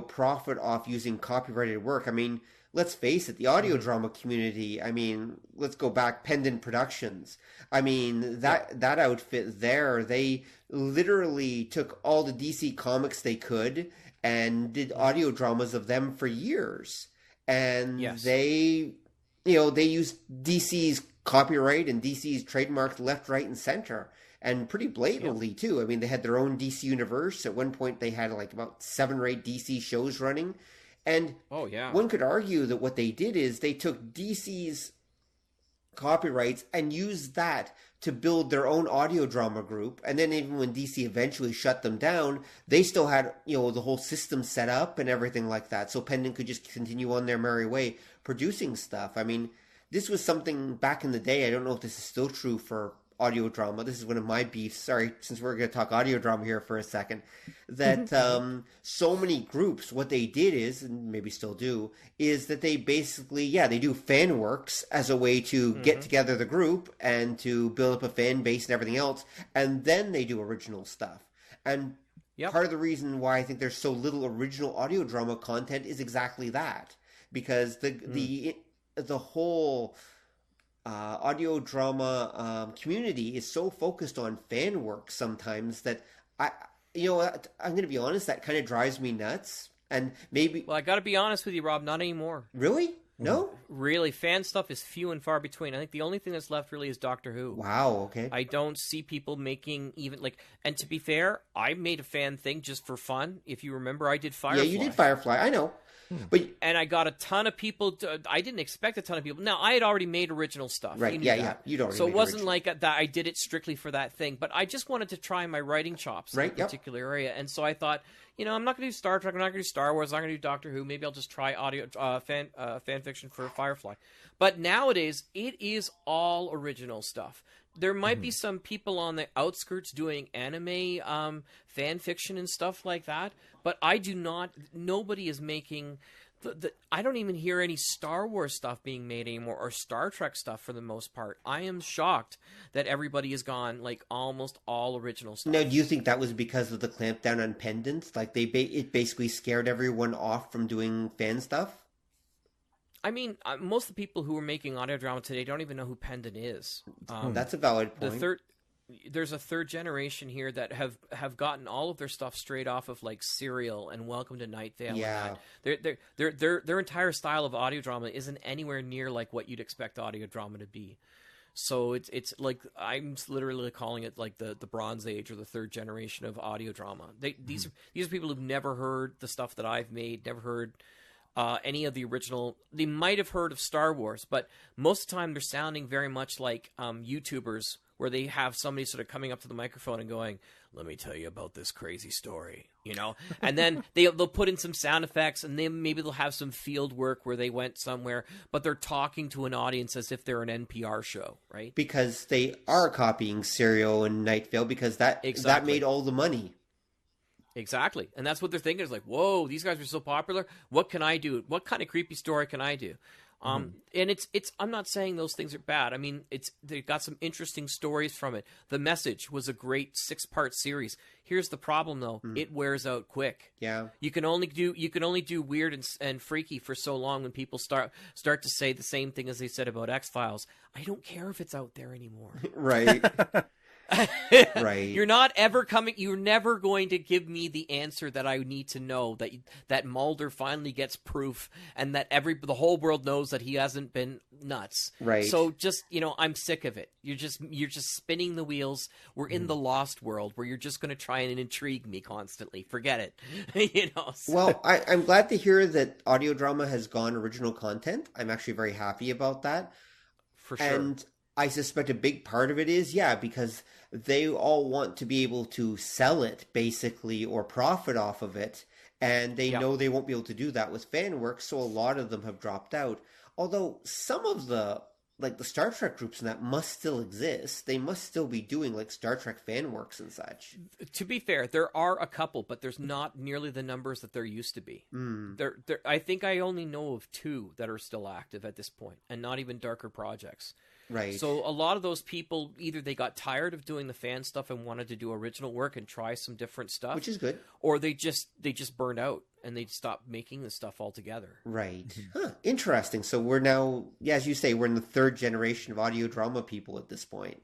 profit off using copyrighted work. I mean, let's face it, the audio drama community, I mean, let's go back, Pendant Productions. I mean, that outfit there, they literally took all the DC comics they could and did audio dramas of them for years. And they used DC's copyright and DC's trademark left, right, and center. And pretty blatantly, too. I mean, they had their own DC universe. At one point, they had like about 7 or 8 DC shows running. And one could argue that what they did is they took DC's copyrights and used that to build their own audio drama group. And then even when DC eventually shut them down, they still had, the whole system set up and everything like that. So Pendant could just continue on their merry way producing stuff. I mean, this was something back in the day. I don't know if this is still true for audio drama. This is one of my beefs. Sorry, since we're going to talk audio drama here for a second, that so many groups, what they did is, and maybe still do, is that they basically, they do fan works as a way to get together the group and to build up a fan base and everything else, and then they do original stuff. And part of the reason why I think there's so little original audio drama content is exactly that, because the whole audio drama community is so focused on fan work sometimes that I'm going to be honest, that kind of drives me nuts. And maybe... Well, I got to be honest with you, Rob, not anymore. Really? No? Really, fan stuff is few and far between. I think the only thing that's left really is Doctor Who. Wow, okay. I don't see people making even, and to be fair, I made a fan thing just for fun. If you remember, I did Firefly. Yeah, you did Firefly, I know. And I got a ton of people. I didn't expect a ton of people. Now, I had already made original stuff. Right, You'd already So it wasn't like that I did it strictly for that thing. But I just wanted to try my writing chops in a particular area. And so I thought, I'm not going to do Star Trek. I'm not going to do Star Wars. I'm not going to do Doctor Who. Maybe I'll just try audio fan fiction for Firefly. But nowadays, it is all original stuff. There might be some people on the outskirts doing anime fan fiction and stuff like that, but I do not. Nobody is making. I don't even hear any Star Wars stuff being made anymore, or Star Trek stuff for the most part. I am shocked that everybody has gone almost all original stuff. Now, do you think that was because of the clampdown on Pendants? Like it basically scared everyone off from doing fan stuff? I mean, most of the people who are making audio drama today don't even know who Pendant is. That's a valid point. There's a third generation here that have gotten all of their stuff straight off of Serial and Welcome to Night Vale. Yeah. And their entire style of audio drama isn't anywhere near like what you'd expect audio drama to be. So it's like I'm literally calling it like the Bronze Age or the third generation of audio drama. These are people who've never heard the stuff that I've made, never heard any of the original. They might have heard of Star Wars, but most of the time they're sounding very much like YouTubers, where they have somebody sort of coming up to the microphone and going, "Let me tell you about this crazy story," and then they'll put in some sound effects, and then maybe they'll have some field work where they went somewhere, but they're talking to an audience as if they're an NPR show, right? Because they are copying Serial and Night Vale, because that made all the money. Exactly. And that's what they're thinking, is like, whoa, these guys are so popular. What can I do? What kind of creepy story can I do? And it's I'm not saying those things are bad. I mean, they've got some interesting stories from it. The Message was a great 6-part series. Here's the problem though. It wears out quick. Yeah. You can only do weird and freaky for so long when people start to say the same thing as they said about X-Files. I don't care if it's out there anymore. Right. Right. You're never going to give me the answer that I need to know, that Mulder finally gets proof and that the whole world knows that he hasn't been nuts. Right. So just, I'm sick of it. You're just spinning the wheels. We're in the Lost world where you're just going to try and intrigue me constantly. Forget it. So. Well, I'm glad to hear that audio drama has gone original content. I'm actually very happy about that. For sure. And I suspect a big part of it is, because they all want to be able to sell it, basically, or profit off of it. And they know they won't be able to do that with fan work, so a lot of them have dropped out. Although some of the Star Trek groups and that must still exist. They must still be doing like Star Trek fan works and such. To be fair, there are a couple, but there's not nearly the numbers that there used to be. I think I only know of 2 that are still active at this point, and not even darker projects. Right. So a lot of those people, either they got tired of doing the fan stuff and wanted to do original work and try some different stuff, which is good, or they just burned out and they stopped making the stuff altogether. Right. Huh. Interesting. So we're now, as you say, we're in the 3rd generation of audio drama people at this point.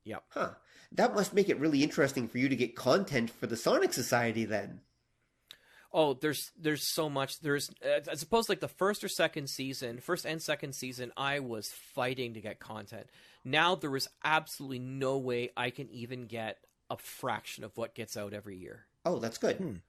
Yep. Huh. That must make it really interesting for you to get content for the Sonic Society then. Oh, there's so much. I suppose like the first and second season, I was fighting to get content. Now there is absolutely no way I can even get a fraction of what gets out every year. Oh, that's good.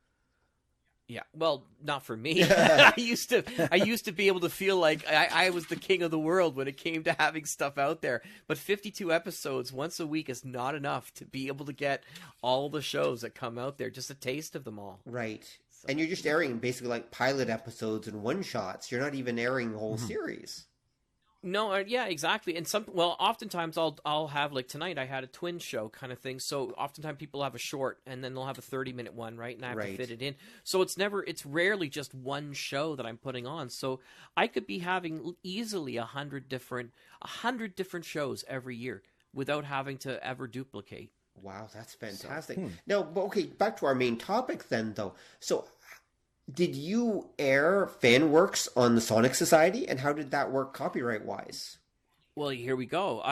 Yeah, well, not for me. I used to be able to feel like I was the king of the world when it came to having stuff out there. But 52 episodes once a week is not enough to be able to get all the shows that come out there, just a taste of them all. Right. So, and you're just airing basically like pilot episodes and one-shots. You're not even airing the whole series. No, yeah, exactly. And oftentimes I'll have, like tonight I had a twin show kind of thing. So oftentimes people have a short and then they'll have a 30-minute one, right? And I have to fit it in. So it's rarely just one show that I'm putting on. So I could be having easily 100 different shows every year without having to ever duplicate. Wow, that's fantastic. Now, okay, back to our main topic then, though. So, did you air fan works on the Sonic Society, and how did that work copyright-wise? Well, here we go.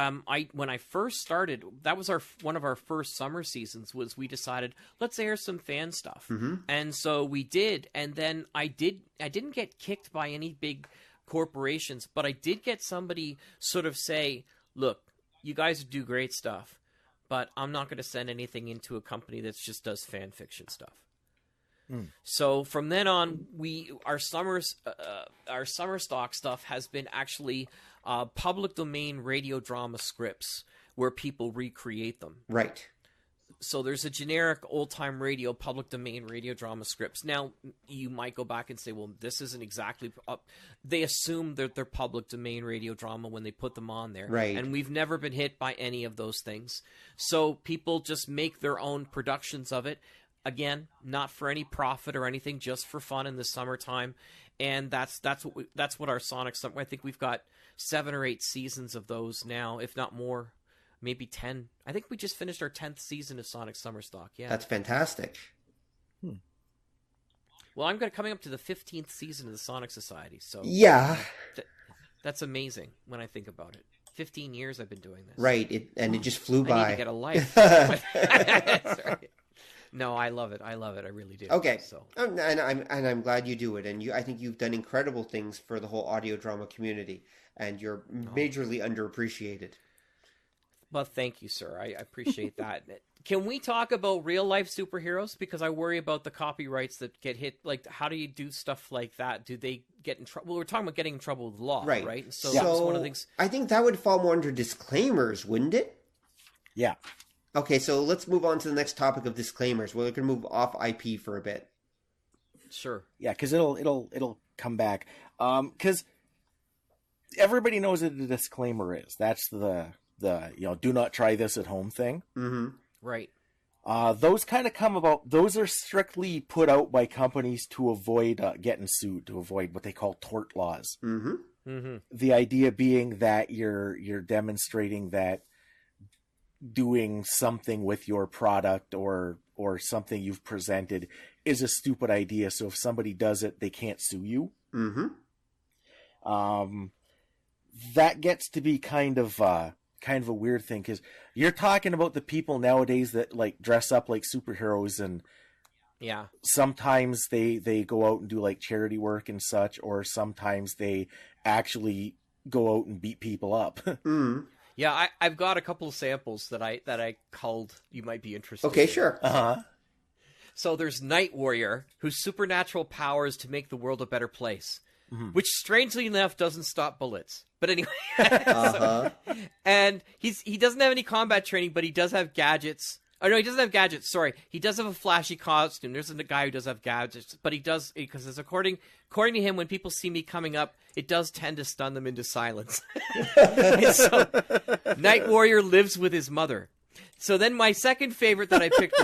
When I first started, that was one of our first summer seasons. Was we decided let's air some fan stuff, and so we did. And then I didn't get kicked by any big corporations, but I did get somebody sort of say, "Look, you guys do great stuff, but I'm not going to send anything into a company that just does fan fiction stuff." So from then on, our summer stock stuff has been actually public domain radio drama scripts where people recreate them. Right. So there's a generic old-time radio, public domain radio drama scripts. Now, you might go back and say, well, this isn't exactly they assume that they're public domain radio drama when they put them on there. Right. And we've never been hit by any of those things. So people just make their own productions of it. Again, not for any profit or anything, just for fun in the summertime. And that's what our Sonic summer. I think we've got 7 or 8 seasons of those now, if not more. Maybe 10. I think we just finished our 10th season of Sonic Summer Stock. Yeah, that's fantastic. Well, I'm coming up to the 15th season of the Sonic Society. So yeah, that's amazing when I think about it. 15 years I've been doing this. Right, it just flew by. I need to get a life. That's right. No, I love it. I really do. Okay, so and I'm glad you do it. And I think you've done incredible things for the whole audio drama community, and you're majorly underappreciated. Well, thank you, sir. I appreciate that. Can we talk about real-life superheroes? Because I worry about the copyrights that get hit. Like, how do you do stuff like that? Do they get in trouble? Well, we're talking about getting in trouble with law, right? So that's one of the things. I think that would fall more under disclaimers, wouldn't it? Yeah. Okay, so let's move on to the next topic of disclaimers. We're going to move off IP for a bit. Sure. Yeah, because it'll come back. Because everybody knows what a disclaimer is. That's the do not try this at home thing. Mm-hmm. Right. Those kind of come about. Those are strictly put out by companies to avoid getting sued, to avoid what they call tort laws. Mm-hmm. Mm-hmm. The idea being that you're demonstrating that doing something with your product or something you've presented is a stupid idea. So if somebody does it, they can't sue you. Mm-hmm. That gets to be kind of a weird thing, because you're talking about the people nowadays that like dress up like superheroes, and sometimes they go out and do like charity work and such, or sometimes they actually go out and beat people up. Mm. Yeah, I've got a couple of samples that I culled. You might be interested. Okay, in. sure. So there's Night Warrior, whose supernatural power is to make the world a better place, which strangely enough doesn't stop bullets. But anyway, and he doesn't have any combat training, but he does have gadgets, Oh, no, he doesn't have gadgets. Sorry. He does have a flashy costume. There's a guy who does have gadgets, but he does, because it's according to him, when people see me coming up, it does tend to stun them into silence. So, Night Warrior lives with his mother. So then my second favorite that I picked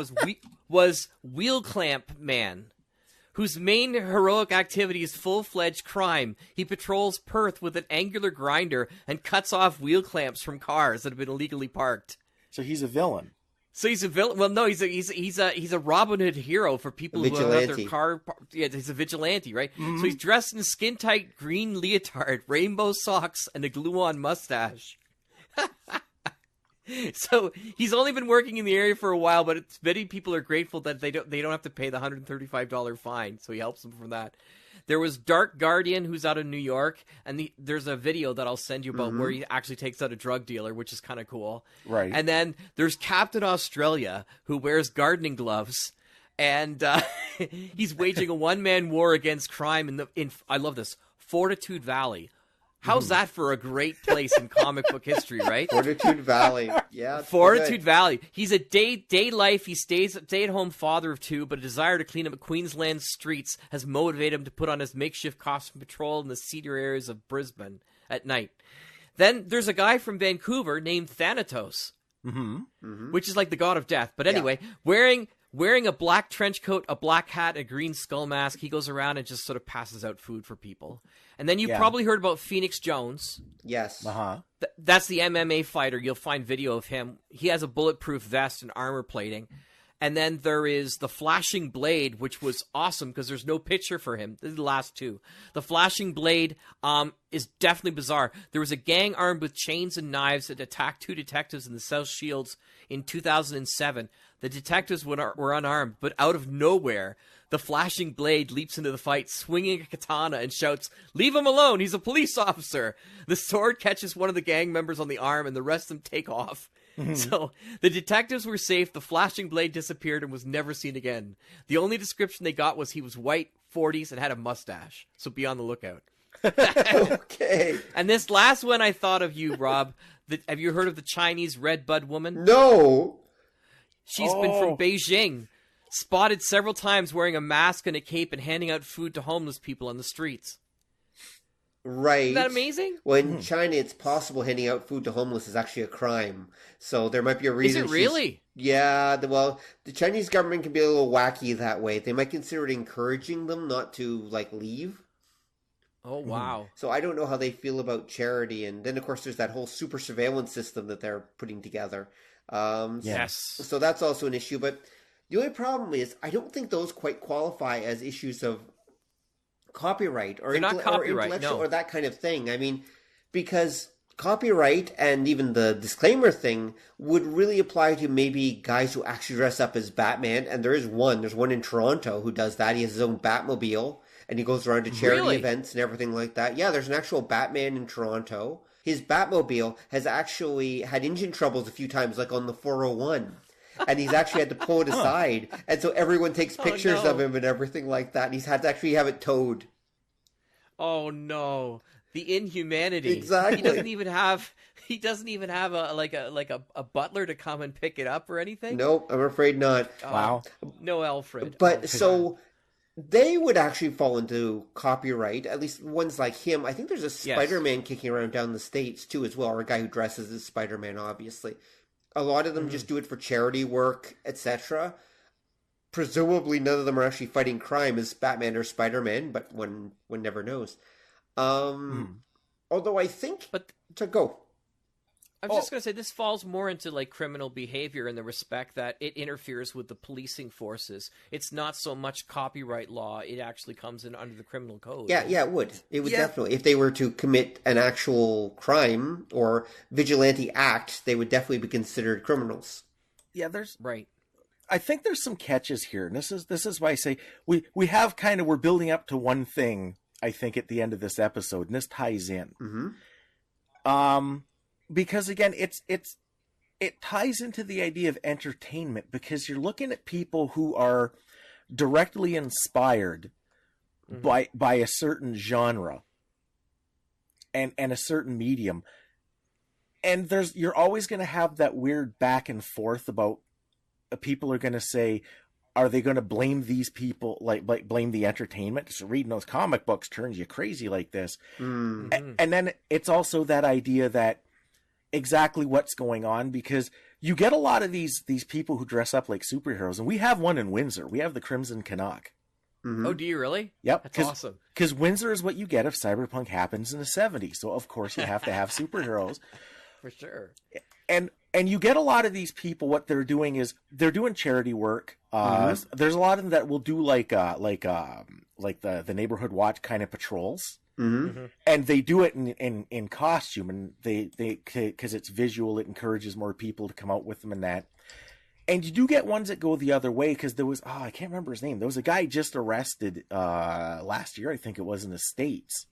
was Wheel Clamp Man, whose main heroic activity is full-fledged crime. He patrols Perth with an angular grinder and cuts off wheel clamps from cars that have been illegally parked. So he's a villain. So he's a villain. Well, no, he's a Robin Hood hero for people who have their car. Yeah, he's a vigilante, right? Mm-hmm. So he's dressed in a skin-tight green leotard, rainbow socks, and a glue-on mustache. So he's only been working in the area for a while, but many people are grateful that they don't have to pay the $135 fine. So he helps them from that. There was Dark Guardian, who's out of New York, and there's a video that I'll send you about where he actually takes out a drug dealer, which is kind of cool. Right. And then there's Captain Australia, who wears gardening gloves, and he's waging a one-man war against crime in I love this, Fortitude Valley. How's that for a great place in comic book history, right? Fortitude Valley. Yeah. Fortitude Valley. He's a day life. He stay-at-home father of two, but a desire to clean up Queensland's streets has motivated him to put on his makeshift costume patrol in the cedar areas of Brisbane at night. Then there's a guy from Vancouver named Thanatos, which is like the god of death. But anyway, wearing a black trench coat, a black hat, a green skull mask, he goes around and just sort of passes out food for people. And then you probably heard about Phoenix Jones. Yes. Uh-huh. That's the MMA fighter. You'll find video of him. He has a bulletproof vest and armor plating. And then there is the Flashing Blade, which was awesome because there's no picture for him. This is the last two. The Flashing Blade is definitely bizarre. There was a gang armed with chains and knives that attacked two detectives in the South Shields in 2007. The detectives were unarmed, but out of nowhere, the Flashing Blade leaps into the fight, swinging a katana, and shouts, "Leave him alone, he's a police officer!" The sword catches one of the gang members on the arm, and the rest of them take off. So, the detectives were safe, the Flashing Blade disappeared and was never seen again. The only description they got was he was white, 40s, and had a mustache. So be on the lookout. Okay. And this last one I thought of you, Rob. Have you heard of the Chinese Red Bud woman? No! She's been from Beijing, spotted several times wearing a mask and a cape and handing out food to homeless people on the streets. Right. Isn't that amazing? Well, in China, it's possible handing out food to homeless is actually a crime. So there might be a reason. Is it really? Yeah. Well, the Chinese government can be a little wacky that way. They might consider it encouraging them not to, leave. Oh, wow. So I don't know how they feel about charity. And then, of course, there's that whole super surveillance system that they're putting together. Yes. So that's also an issue. But the only problem is I don't think those quite qualify as issues of copyright or intellectual or that kind of thing. I mean, because copyright and even the disclaimer thing would really apply to maybe guys who actually dress up as Batman. And there's one in Toronto who does that. He has his own Batmobile and he goes around to charity events and everything like that. Yeah, there's an actual Batman in Toronto. His Batmobile has actually had engine troubles a few times, like on the 401. And he's actually had to pull it aside. And so everyone takes pictures of him and everything like that. And he's had to actually have it towed. Oh, no. The inhumanity. Exactly. He doesn't even have a butler to come and pick it up or anything? Nope, I'm afraid not. Wow. No Alfred. But so they would actually fall into copyright, at least ones like him. I think there's a Spider-Man kicking around down the States too as well, or a guy who dresses as Spider-Man, obviously. A lot of them just do it for charity work, etc. Presumably none of them are actually fighting crime as Batman or Spider-Man, but one never knows. Although I think... to go. I was just going to say, this falls more into criminal behavior in the respect that it interferes with the policing forces. It's not so much copyright law. It actually comes in under the criminal code. Yeah, it would. It would definitely. If they were to commit an actual crime or vigilante act, they would definitely be considered criminals. Yeah, there's... Right. I think there's some catches here. And this is why I say we have we're building up to one thing, I think, at the end of this episode, and this ties in. Because again, it ties into the idea of entertainment, because you're looking at people who are directly inspired by a certain genre and a certain medium. And you're always going to have that weird back and forth about people are going to say, are they going to blame these people, like blame the entertainment? So reading those comic books turns you crazy like this. Mm. And then it's also that idea that exactly what's going on, because you get a lot of these people who dress up like superheroes, and we have one in Windsor. We have the Crimson Canuck. Mm-hmm. Oh, do you really? Yep. That's awesome. Because Windsor is what you get if cyberpunk happens in the 70s. So, of course, you have to have superheroes. For sure. And you get a lot of these people, what they're doing is they're doing charity work. There's a lot of them that will do like the neighborhood watch kind of patrols. Mm-hmm. And they do it in costume, and they because it's visual, it encourages more people to come out with them and that. And you do get ones that go the other way, because there was, I can't remember his name. There was a guy just arrested last year, I think it was, in the States,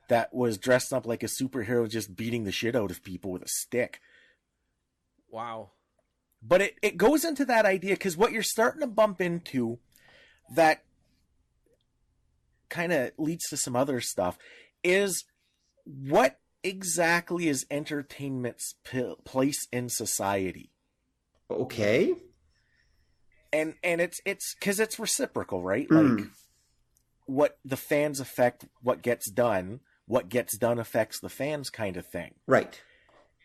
that was dressed up like a superhero, just beating the shit out of people with a stick. Wow. But it goes into that idea, because what you're starting to bump into that kind of leads to some other stuff is, what exactly is entertainment's place in society? Okay. And it's because it's reciprocal, right? Like, what the fans affect what gets done affects the fans, kind of thing. Right.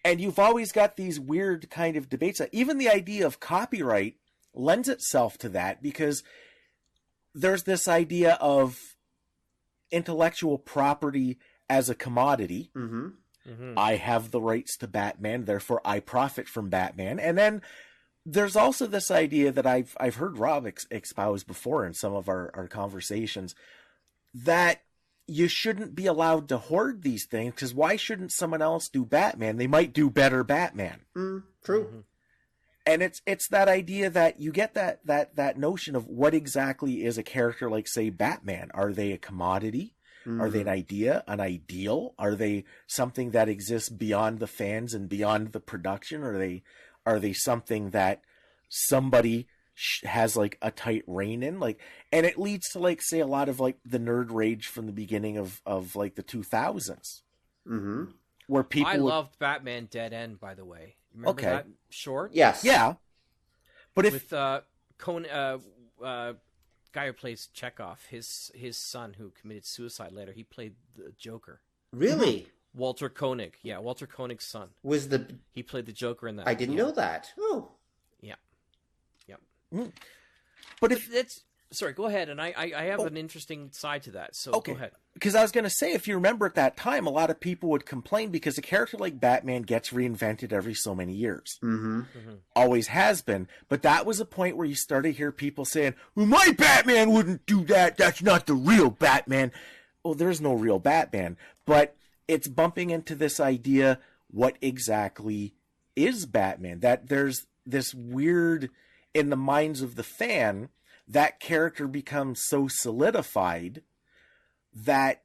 And you've always got these weird kind of debates. Even the idea of copyright lends itself to that, because there's this idea of intellectual property as a commodity. I have the rights to Batman, therefore I profit from Batman. And then there's also this idea that I've heard Rob espouse before in some of our conversations, that you shouldn't be allowed to hoard these things, because why shouldn't someone else do Batman? They might do better Batman. True. And it's that idea that you get that notion of what exactly is a character like, say, Batman. Are they a commodity? Are they an idea, an ideal? Are they something that exists beyond the fans and beyond the production? Are they something that somebody has like a tight rein in? Like, and it leads to, like, say, a lot of like the nerd rage from the beginning of like the 2000s, where people. I loved Batman Dead End, by the way. Remember that short? Yes. Yeah. But if with guy who plays Chekhov, his son who committed suicide later, he played the Joker. Really? Walter Koenig. Yeah, Walter Koenig's son. He played the Joker in that. I didn't know that. Oh. Yeah. But if that's sorry, go ahead. And I have an interesting side to that. So go ahead. Because I was going to say, if you remember at that time, a lot of people would complain because a character like Batman gets reinvented every so many years. Always has been. But that was a point where you started to hear people saying, well, my Batman wouldn't do that. That's not the real Batman. Well, there's no real Batman. But it's bumping into this idea, what exactly is Batman? That there's this weird, in the minds of the fan, that character becomes so solidified that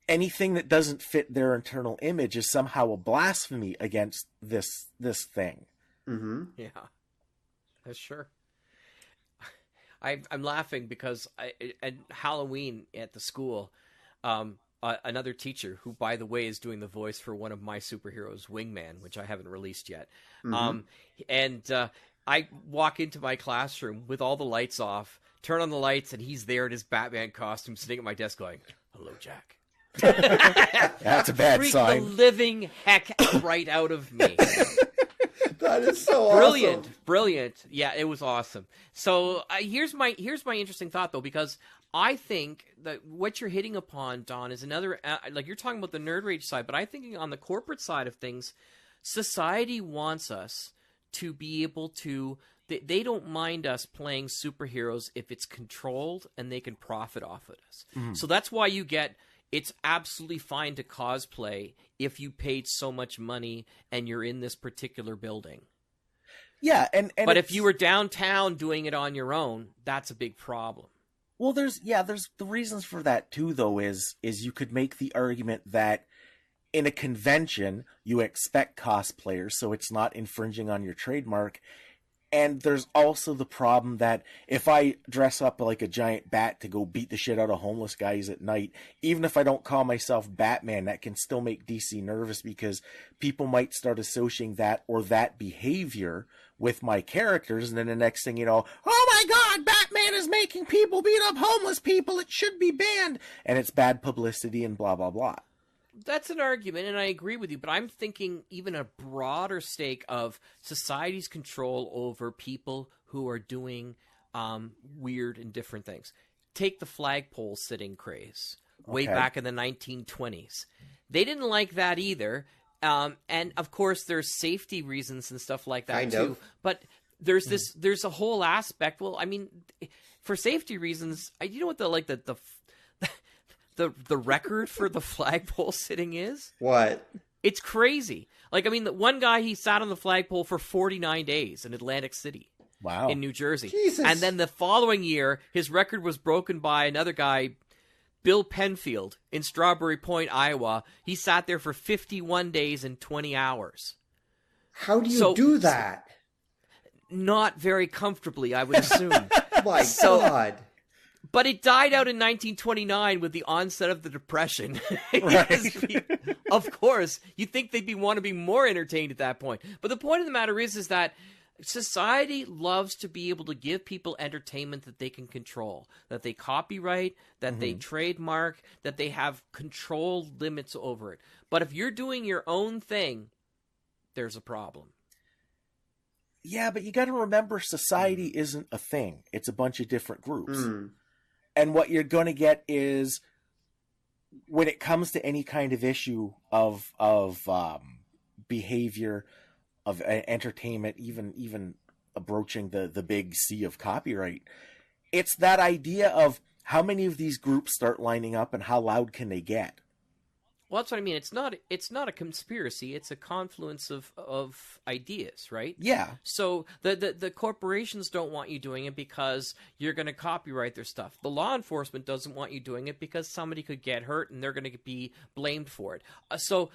anything that doesn't fit their internal image is somehow a blasphemy against this thing. Yeah, that's sure. I'm laughing because at Halloween at the school, another teacher who, by the way, is doing the voice for one of my superheroes, Wingman, which I haven't released yet. I walk into my classroom with all the lights off, turn on the lights, and he's there in his Batman costume sitting at my desk going, hello, Jack. That's a bad sign. The living heck right out of me. That is so brilliant, awesome. Brilliant. Yeah, it was awesome. So here's my interesting thought, though, because I think that what you're hitting upon, Don, is another, like you're talking about the nerd rage side, but I'm thinking on the corporate side of things, society wants us to be able to, they don't mind us playing superheroes if it's controlled and they can profit off of us. So that's why you get, it's absolutely fine to cosplay if you paid so much money and you're in this particular building. Yeah, but if you were downtown doing it on your own, that's a big problem. Well, there's the reasons for that too, though, is you could make the argument that in a convention you expect cosplayers, so it's not infringing on your trademark. And there's also the problem that if I dress up like a giant bat to go beat the shit out of homeless guys at night, even if I don't call myself Batman, that can still make DC nervous because people might start associating that or that behavior with my characters. And then the next thing you know, oh my God, Batman is making people beat up homeless people. It should be banned. And it's bad publicity and blah, blah, blah. That's an argument, and I agree with you, but I'm thinking even a broader stake of society's control over people who are doing weird and different things. Take the flagpole sitting craze way back in the 1920s. They didn't like that either, and of course there's safety reasons and stuff like that kind too. of. But there's a whole aspect. Well, I mean, for safety reasons, you know what the record for the flagpole sitting is? What? It's crazy. Like, I mean, the one guy, he sat on the flagpole for 49 days in Atlantic City. Wow. In New Jersey. Jesus. And then the following year, his record was broken by another guy, Bill Penfield, in Strawberry Point, Iowa. He sat there for 51 days and 20 hours. How do you do that? Not very comfortably, I would assume. My God. But it died out in 1929 with the onset of the Depression. Right. Of course, you'd think they'd want to be more entertained at that point. But the point of the matter is that society loves to be able to give people entertainment that they can control, that they copyright, that they trademark, that they have control limits over it. But if you're doing your own thing, there's a problem. Yeah, but you got to remember society isn't a thing. It's a bunch of different groups. And what you're going to get is, when it comes to any kind of issue of behavior, of entertainment, even broaching the big C of copyright, it's that idea of how many of these groups start lining up and how loud can they get. Well, that's what I mean. It's not a conspiracy. It's a confluence of ideas, right? Yeah. So the corporations don't want you doing it because you're going to copyright their stuff. The law enforcement doesn't want you doing it because somebody could get hurt and they're going to be blamed for it. So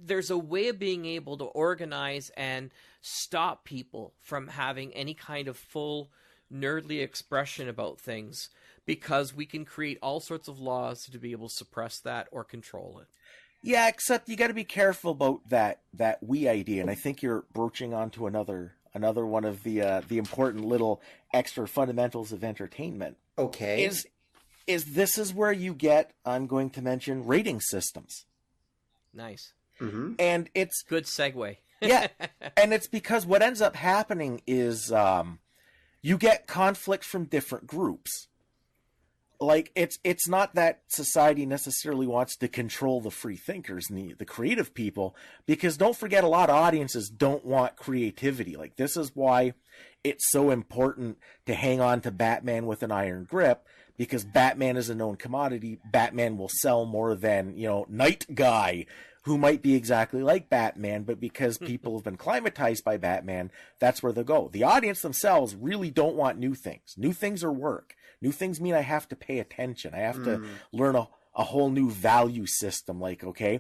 there's a way of being able to organize and stop people from having any kind of full nerdly expression about things, because we can create all sorts of laws to be able to suppress that or control it. Yeah, except you got to be careful about that we idea, and I think you're broaching onto another one of the important little extra fundamentals of entertainment. Okay. Is this is where you get, I'm going to mention, rating systems. Nice. Mm-hmm. And it's good segue. Yeah, and it's because what ends up happening is you get conflict from different groups. Like, it's not that society necessarily wants to control the free thinkers and the creative people, because don't forget, a lot of audiences don't want creativity. Like, this is why it's so important to hang on to Batman with an iron grip, because Batman is a known commodity. Batman will sell more than, Night Guy, who might be exactly like Batman, but because people have been climatized by Batman, that's where they'll go. The audience themselves really don't want new things. New things are work. New things mean I have to pay attention. I have to learn a whole new value system. Like, okay,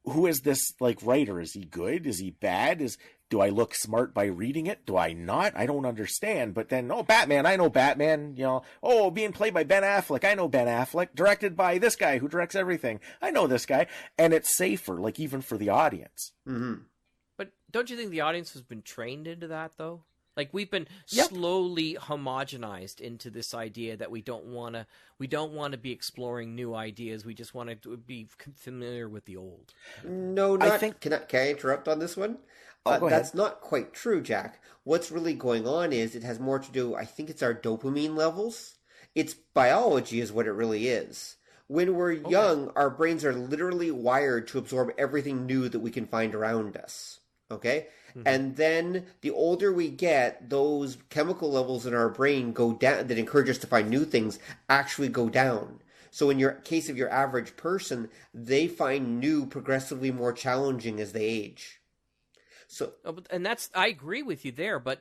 who is this writer? Is he good? Is he bad? Do I look smart by reading it? Do I not? I don't understand. But then, Batman, I know Batman. Being played by Ben Affleck, I know Ben Affleck. Directed by this guy who directs everything, I know this guy. And it's safer, even for the audience. Mm-hmm. But don't you think the audience has been trained into that, though? Like, we've been slowly homogenized into this idea that we don't want to be exploring new ideas. We just want to be familiar with the old. No, not. Can I interrupt on this one? That's not quite true, Jack. What's really going on is it has more to do, I think it's our dopamine levels. It's biology is what it really is. When we're young, our brains are literally wired to absorb everything new that we can find around us. Okay? Mm-hmm. And then the older we get, those chemical levels in our brain go down that encourage us to find new things actually go down. So in your case of your average person, they find new progressively more challenging as they age. So, and I agree with you there, but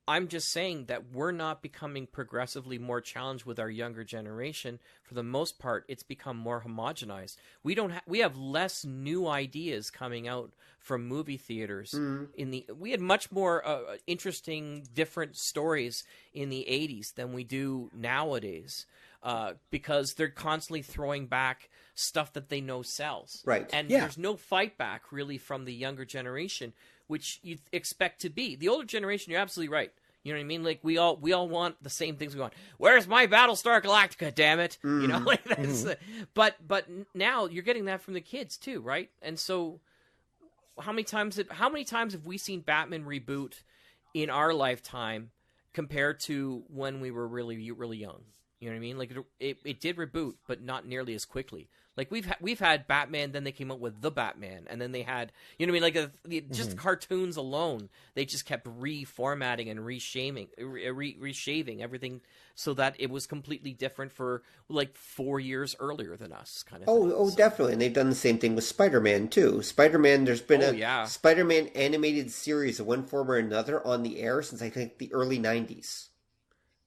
I'm just saying that we're not becoming progressively more challenged with our younger generation. For the most part, it's become more homogenized. We have less new ideas coming out from movie theaters. We had much more interesting, different stories in the 80s than we do nowadays, because they're constantly throwing back stuff that they know sells. Right. And there's no fight back really from the younger generation, which you expect to be. The older generation, you're absolutely right. You know what I mean? Like we all want the same things. We want, where's my Battlestar Galactica? Damn it! You know, like that's. But now you're getting that from the kids too, right? And so, how many times have we seen Batman reboot in our lifetime compared to when we were really, really young? You know what I mean? Like it did reboot, but not nearly as quickly. Like we've had Batman, then they came out with the Batman, and then they had, you know what I mean? Like just cartoons alone, they just kept reformatting and reshaping everything so that it was completely different for like 4 years earlier than us, kind of. Oh, definitely, and they've done the same thing with Spider-Man too. Spider-Man, there's been a Spider-Man animated series of one form or another on the air since I think the early '90s.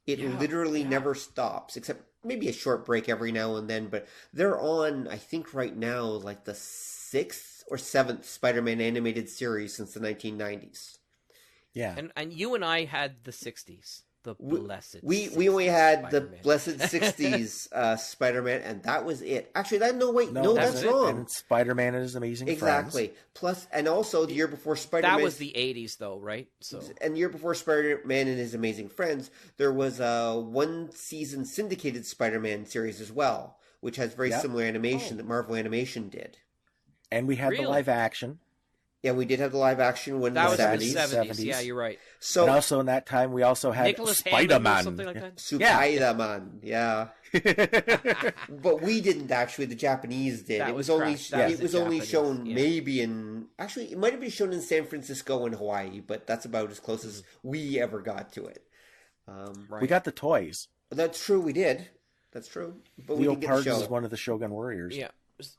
It literally never stops, except maybe a short break every now and then. But they're on, I think right now, like the 6th or 7th Spider-Man animated series since the 1990s. Yeah. And you and I had the 60s. The blessed. We only had Spider-Man. the blessed 60s Spider-Man, and that was it. Actually, that's wrong. And Spider-Man and His Amazing Friends. Exactly. Plus, and also the year before Spider-Man. That was the 80s, though, right? So. And the year before Spider-Man and His Amazing Friends, there was a one-season syndicated Spider-Man series as well, which has very similar animation that Marvel Animation did. And we had the live action. Yeah, we did have the live action when that in the was 70s. Yeah, you're right. So, and also in that time, we also had Spider-Man. Something like that. Spider-Man, yeah. But we didn't actually. The Japanese did. It was only shown maybe in. Actually, it might have been shown in San Francisco and Hawaii, but that's about as close as we ever got to it. We got the toys. That's true. We did. That's true. But we didn't get the show. is one of the Shogun Warriors. Yeah.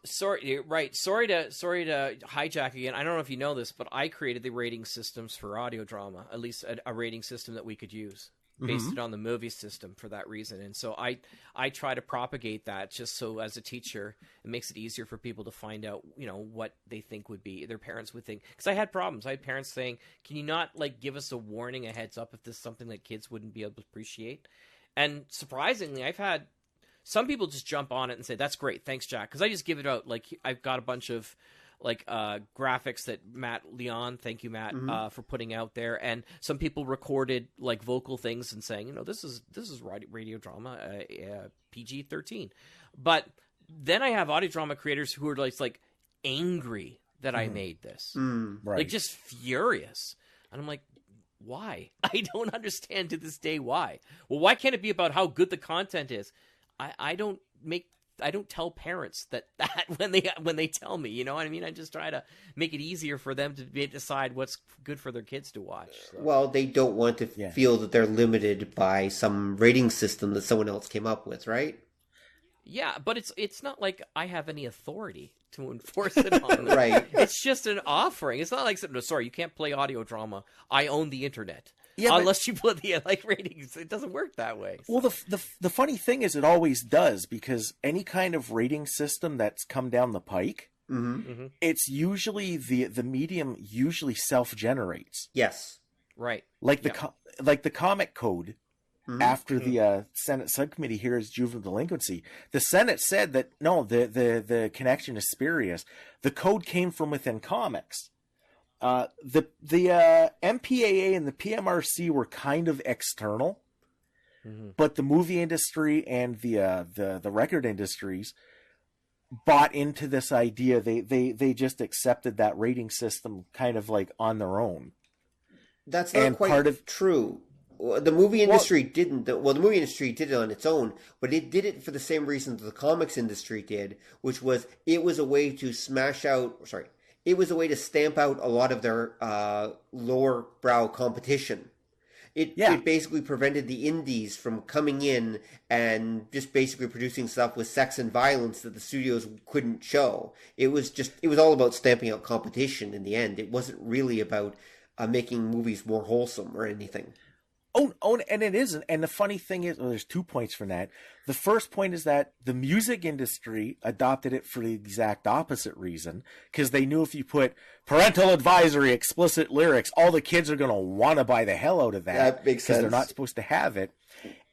Sorry, right. Sorry to hijack again. I don't know if you know this, but I created the rating systems for audio drama, at least a rating system that we could use, based it on the movie system for that reason. And so I try to propagate that just so as a teacher, it makes it easier for people to find out, you know, what they think would be, their parents would think. Because I had problems. I had parents saying, can you not like give us a warning, a heads up if this is something that kids wouldn't be able to appreciate? And surprisingly, I've had some people just jump on it and say, that's great. Thanks, Jack. Because I just give it out. Like, I've got a bunch of like graphics that Matt Leon, thank you, Matt, for putting out there. And some people recorded like vocal things and saying, you know, this is radio drama, PG-13. But then I have audio drama creators who are like angry that I made this. Right. Like just furious. And I'm like, why? I don't understand to this day why. Well, why can't it be about how good the content is? I don't tell parents that when they tell me, you know what I mean? I just try to make it easier for them to decide what's good for their kids to watch. So. Well, they don't want to feel that they're limited by some rating system that someone else came up with, right? Yeah, but it's not like I have any authority to enforce it on them. Right. It's just an offering. It's not like, no, sorry, you can't play audio drama. I own the internet. Yeah, unless you put the ratings, it doesn't work that way. So. Well, the funny thing is, it always does, because any kind of rating system that's come down the pike, it's usually the medium usually self-generates. Yes, right. Like the comic code after the Senate subcommittee here is juvenile delinquency. The Senate said that no, the connection is spurious. The code came from within comics. The MPAA and the PMRC were kind of external, but the movie industry and the record industries bought into this idea. They just accepted that rating system kind of like on their own. That's not quite true. The movie industry didn't. The movie industry did it on its own, but it did it for the same reason that the comics industry did, which was it was a way to It was a way to stamp out a lot of their lower brow competition. It basically prevented the indies from coming in and just basically producing stuff with sex and violence that the studios couldn't show. It was all about stamping out competition in the end. It wasn't really about making movies more wholesome or anything. And it isn't. And the funny thing is, there's 2 points from that. The first point is that the music industry adopted it for the exact opposite reason, because they knew if you put parental advisory, explicit lyrics, all the kids are going to want to buy the hell out of that. That makes sense. Because they're not supposed to have it.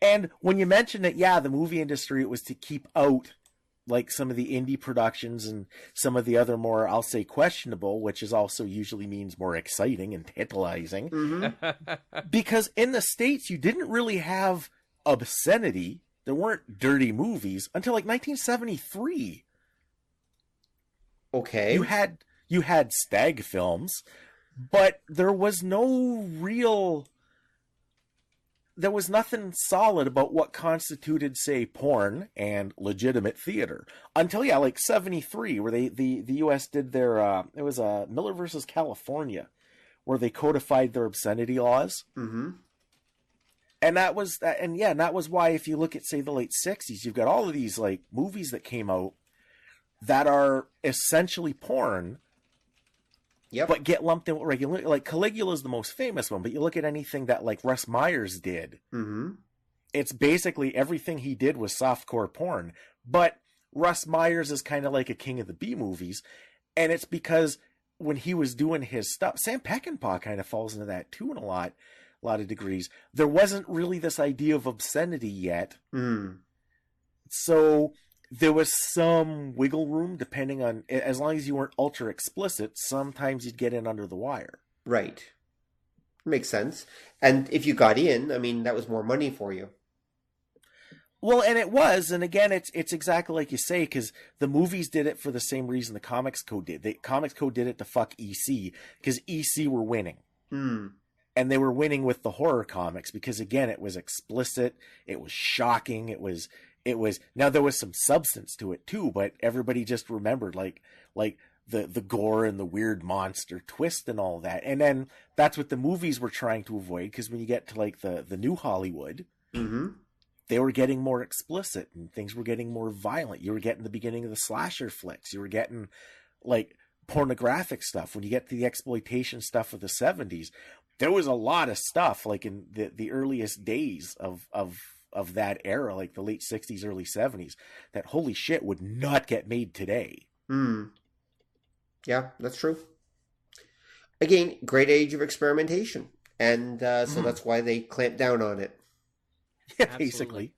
And when you mention that, yeah, the movie industry, it was to keep out like some of the indie productions and some of the other more, I'll say, questionable, which is also usually means more exciting and tantalizing. Mm-hmm. Because in the States, you didn't really have obscenity. There weren't dirty movies until like 1973. Okay. You had stag films, but there was nothing solid about what constituted, say, porn and legitimate theater until, like 73, where the U.S. did their, it was Miller versus California, where they codified their obscenity laws. Mm-hmm. And that was why, if you look at, say, the late 60s, you've got all of these, like, movies that came out that are essentially porn, yep, but get lumped in with regular. Like, Caligula is the most famous one, but you look at anything that, like, Russ Myers did, mm-hmm, it's basically everything he did was softcore porn. But Russ Myers is kind of like a king of the B movies, and it's because when he was doing his stuff, Sam Peckinpah kind of falls into that too in a lot of degrees. There wasn't really this idea of obscenity yet, so there was some wiggle room depending on, as long as you weren't ultra explicit, sometimes you'd get in under the wire. Right. Makes sense. And if you got in, I mean, that was more money for you. Well, and it was, and again, it's exactly like you say, because the movies did it for the same reason the Comics Code did. The Comics Code did it to fuck EC, because EC were winning. And they were winning with the horror comics, because again, it was explicit, it was shocking, it was now there was some substance to it too, but everybody just remembered like the gore and the weird monster twist and all that. And then that's what the movies were trying to avoid, because when you get to like the new Hollywood, they were getting more explicit and things were getting more violent. You were getting the beginning of the slasher flicks. You were getting like pornographic stuff. When you get to the exploitation stuff of the 70s, there was a lot of stuff like in the earliest days of that era, like the late 60s, early 70s, that holy shit would not get made today. Yeah, that's true. Again, great age of experimentation. And so that's why they clamped down on it. Yeah, basically.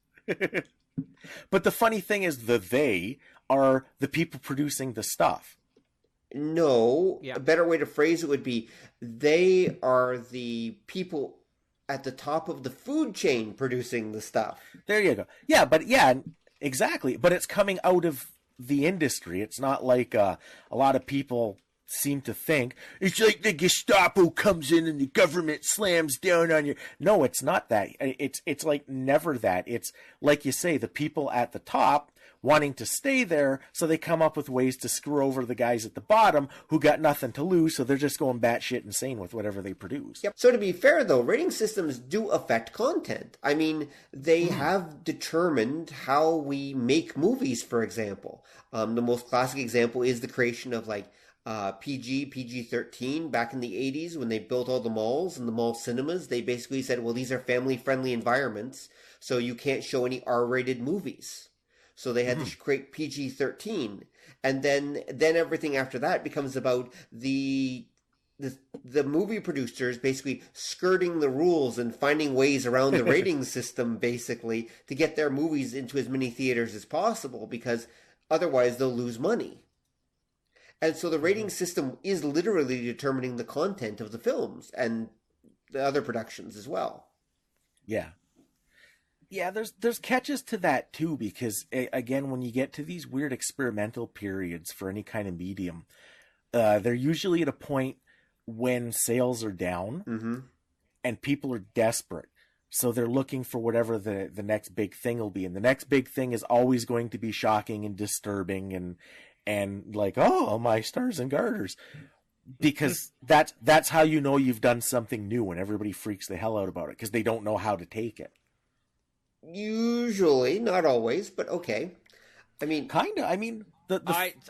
But the funny thing is they are the people producing the stuff. No, Yeah. A better way to phrase it would be they are the people at the top of the food chain producing the stuff. There you go. Yeah, exactly. But it's coming out of the industry. It's not like a lot of people seem to think it's like the Gestapo comes in and the government slams down on you. No, it's not that. It's like never that. It's like you say, the people at the top wanting to stay there, so they come up with ways to screw over the guys at the bottom who got nothing to lose, so they're just going batshit insane with whatever they produce. Yep. So to be fair, though, rating systems do affect content. I mean, they have determined how we make movies, for example. The most classic example is the creation of, like, PG-13 back in the 80s when they built all the malls and the mall cinemas. They basically said, well, these are family-friendly environments, so you can't show any R-rated movies. So they had to create PG-13. And then everything after that becomes about the movie producers basically skirting the rules and finding ways around the rating system, basically, to get their movies into as many theaters as possible, because otherwise they'll lose money. And so the rating system is literally determining the content of the films and the other productions as well. Yeah. Yeah, there's catches to that too, because again, when you get to these weird experimental periods for any kind of medium, they're usually at a point when sales are down and people are desperate. So they're looking for whatever the next big thing will be. And the next big thing is always going to be shocking and disturbing and like, oh, my stars and garters. Because that's how you know you've done something new, when everybody freaks the hell out about it because they don't know how to take it. Usually, not always, but okay. I mean, kind of. I mean,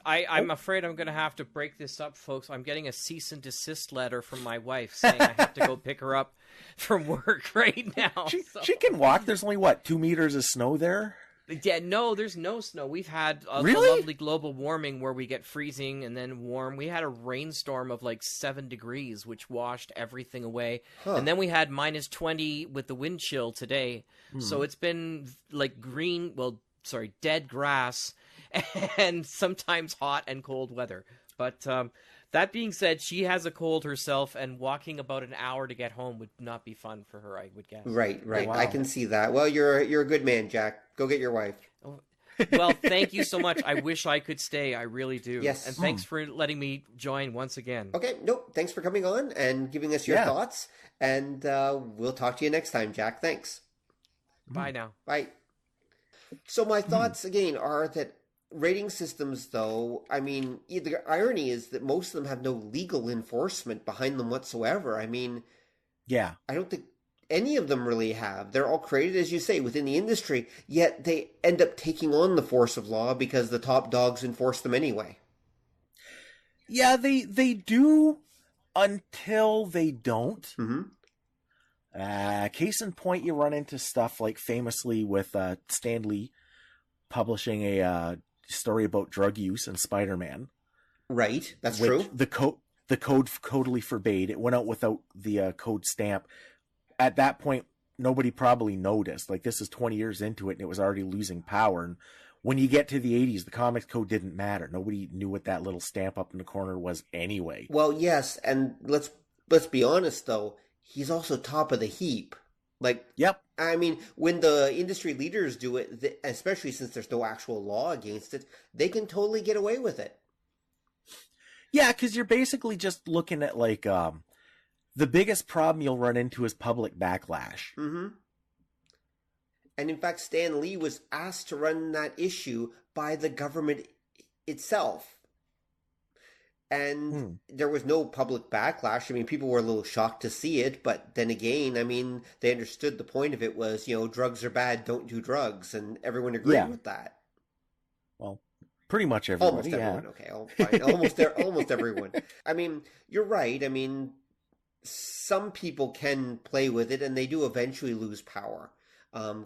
I'm afraid I'm going to have to break this up, folks. I'm getting a cease and desist letter from my wife saying I have to go pick her up from work right now. She can walk. There's only, 2 meters of snow there? Yeah, no, there's no snow. We've had a lovely global warming where we get freezing and then warm. We had a rainstorm of 7 degrees, which washed everything away. Huh. And then we had minus 20 with the wind chill today. So it's been dead grass and sometimes hot and cold weather. But that being said, she has a cold herself, and walking about an hour to get home would not be fun for her, I would guess. Right. Oh, wow. I can see that. Well, you're a good man, Jack. Go get your wife. Oh, well, thank you so much. I wish I could stay. I really do. Yes. And thanks for letting me join once again. Okay. Nope. Thanks for coming on and giving us your thoughts. And we'll talk to you next time, Jack. Thanks. Bye now. Bye. So my thoughts, again, are that rating systems, though, I mean, the irony is that most of them have no legal enforcement behind them whatsoever. I mean, yeah, I don't think any of them really have. They're all created, as you say, within the industry, yet they end up taking on the force of law because the top dogs enforce them anyway. Yeah, they do until they don't. Mm-hmm. Case in point, you run into stuff like famously with Stan Lee publishing a story about drug use in Spider-Man. Right, that's true. The code totally forbade. It went out without the code stamp. At that point, nobody probably noticed. This is 20 years into it, and it was already losing power. And when you get to the 80s, the comics code didn't matter. Nobody knew what that little stamp up in the corner was anyway. Well, yes, and let's be honest, though. He's also top of the heap. Yep. I mean, when the industry leaders do it, especially since there's no actual law against it, they can totally get away with it. Yeah, because you're basically just looking at the biggest problem you'll run into is public backlash. Mm-hmm. And in fact, Stan Lee was asked to run that issue by the government itself. And there was no public backlash. I mean, people were a little shocked to see it, but then again, I mean, they understood the point of it was, drugs are bad, don't do drugs, and everyone agreed with that. Well, pretty much everyone. Almost everyone, okay. Fine. Almost everyone. I mean, you're right. I mean, some people can play with it, and they do eventually lose power.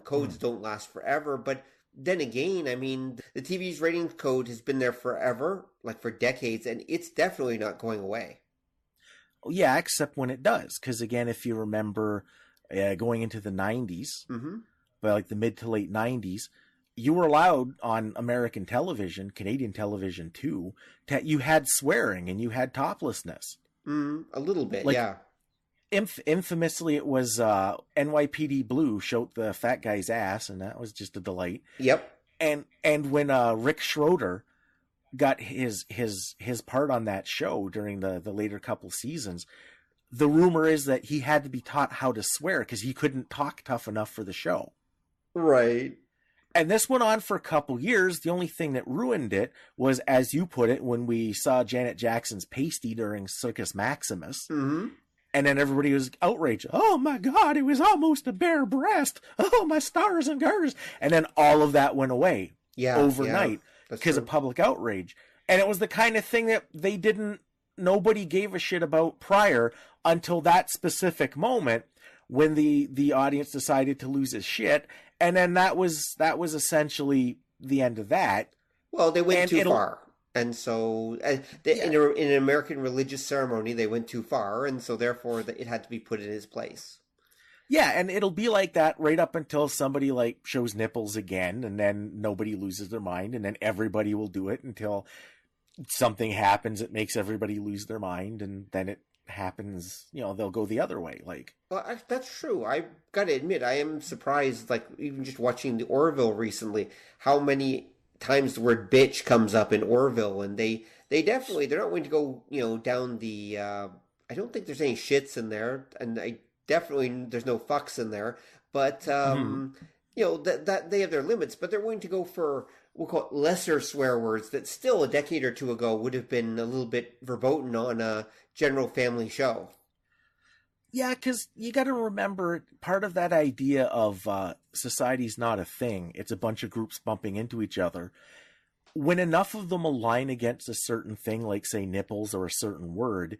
Codes don't last forever, but then again, I mean, the TV's ratings code has been there forever, for decades, and it's definitely not going away. Yeah, except when it does. Because again, if you remember going into the 90s, but the mid to late 90s, you were allowed on American television, Canadian television too, you had swearing and you had toplessness. A little bit, yeah. Infamously, it was NYPD Blue showed the fat guy's ass, and that was just a delight. Yep. And when Rick Schroeder got his part on that show during the later couple seasons, the rumor is that he had to be taught how to swear because he couldn't talk tough enough for the show. Right. And this went on for a couple years. The only thing that ruined it was, as you put it, when we saw Janet Jackson's pasty during Circus Maximus. Mm-hmm. And then everybody was outraged. Oh my God, it was almost a bare breast. Oh, my stars and garters. And then all of that went away overnight because of public outrage. And it was the kind of thing that nobody gave a shit about prior until that specific moment when the audience decided to lose its shit. And then that was essentially the end of that. Well, they went too far. And so, in an American religious ceremony, they went too far, and so therefore it had to be put in its place. Yeah, and it'll be like that right up until somebody shows nipples again, and then nobody loses their mind, and then everybody will do it until something happens that makes everybody lose their mind, and then it happens. They'll go the other way. Well, that's true. I've got to admit, I am surprised. Even just watching the Orville recently, how many times the word bitch comes up in Orville, and they're not going to go down the I don't think there's any shits in there, and there's no fucks in there, but that they have their limits, but they're willing to go for, we'll call it, lesser swear words that still a decade or two ago would have been a little bit verboten on a general family show. Yeah, because you got to remember, part of that idea of society's not a thing, it's a bunch of groups bumping into each other. when enough of them align against a certain thing, like say nipples or a certain word,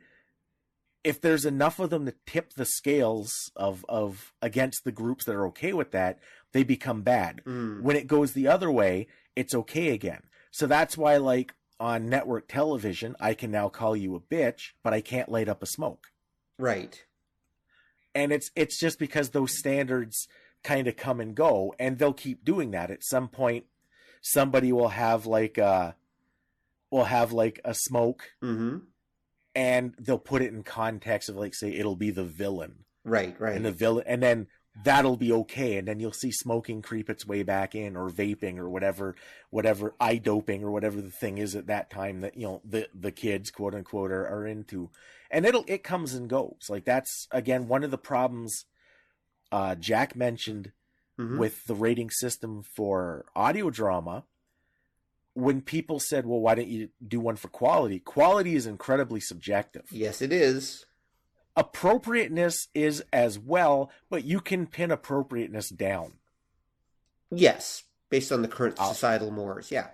if there's enough of them to tip the scales of against the groups that are okay with that, they become bad. When it goes the other way, it's okay again. So that's why, like, on network television, I can now call you a bitch, but I can't light up a smoke. Right. And it's just because those standards kind of come and go, and they'll keep doing that. At some point, somebody will have like a smoke, and they'll put it in context of, like, say, it'll be the villain. Right. And the villain, and then that'll be okay. And then you'll see smoking creep its way back in, or vaping, or whatever eye doping, or whatever the thing is at that time that, you know, the kids, quote unquote, are into. And it comes and goes. Like, that's, again, one of the problems Jack mentioned with the rating system for audio drama. When people said, well, why don't you do one for quality? Quality is incredibly subjective. Yes, it is. Appropriateness is as well, but you can pin appropriateness down. Yes, based on the current societal mores, yeah.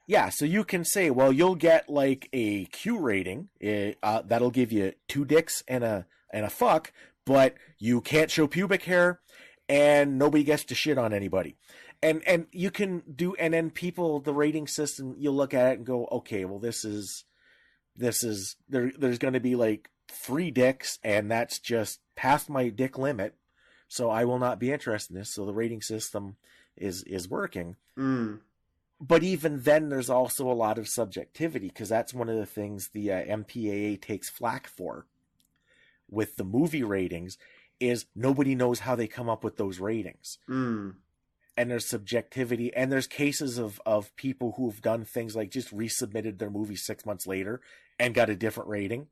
Yeah, so you can say, well, you'll get like a Q rating. That'll give you 2 dicks and a fuck, but you can't show pubic hair, and nobody gets to shit on anybody. And you can do, and then people, the rating system, you'll look at it and go, okay, well, this is there's going to be like 3 dicks, and that's just past my dick limit, so I will not be interested in this. So the rating system is working. But even then, there's also a lot of subjectivity, because that's one of the things the MPAA takes flack for with the movie ratings, is nobody knows how they come up with those ratings. And there's subjectivity, and there's cases of people who've done things like just resubmitted their movie 6 months later and got a different rating.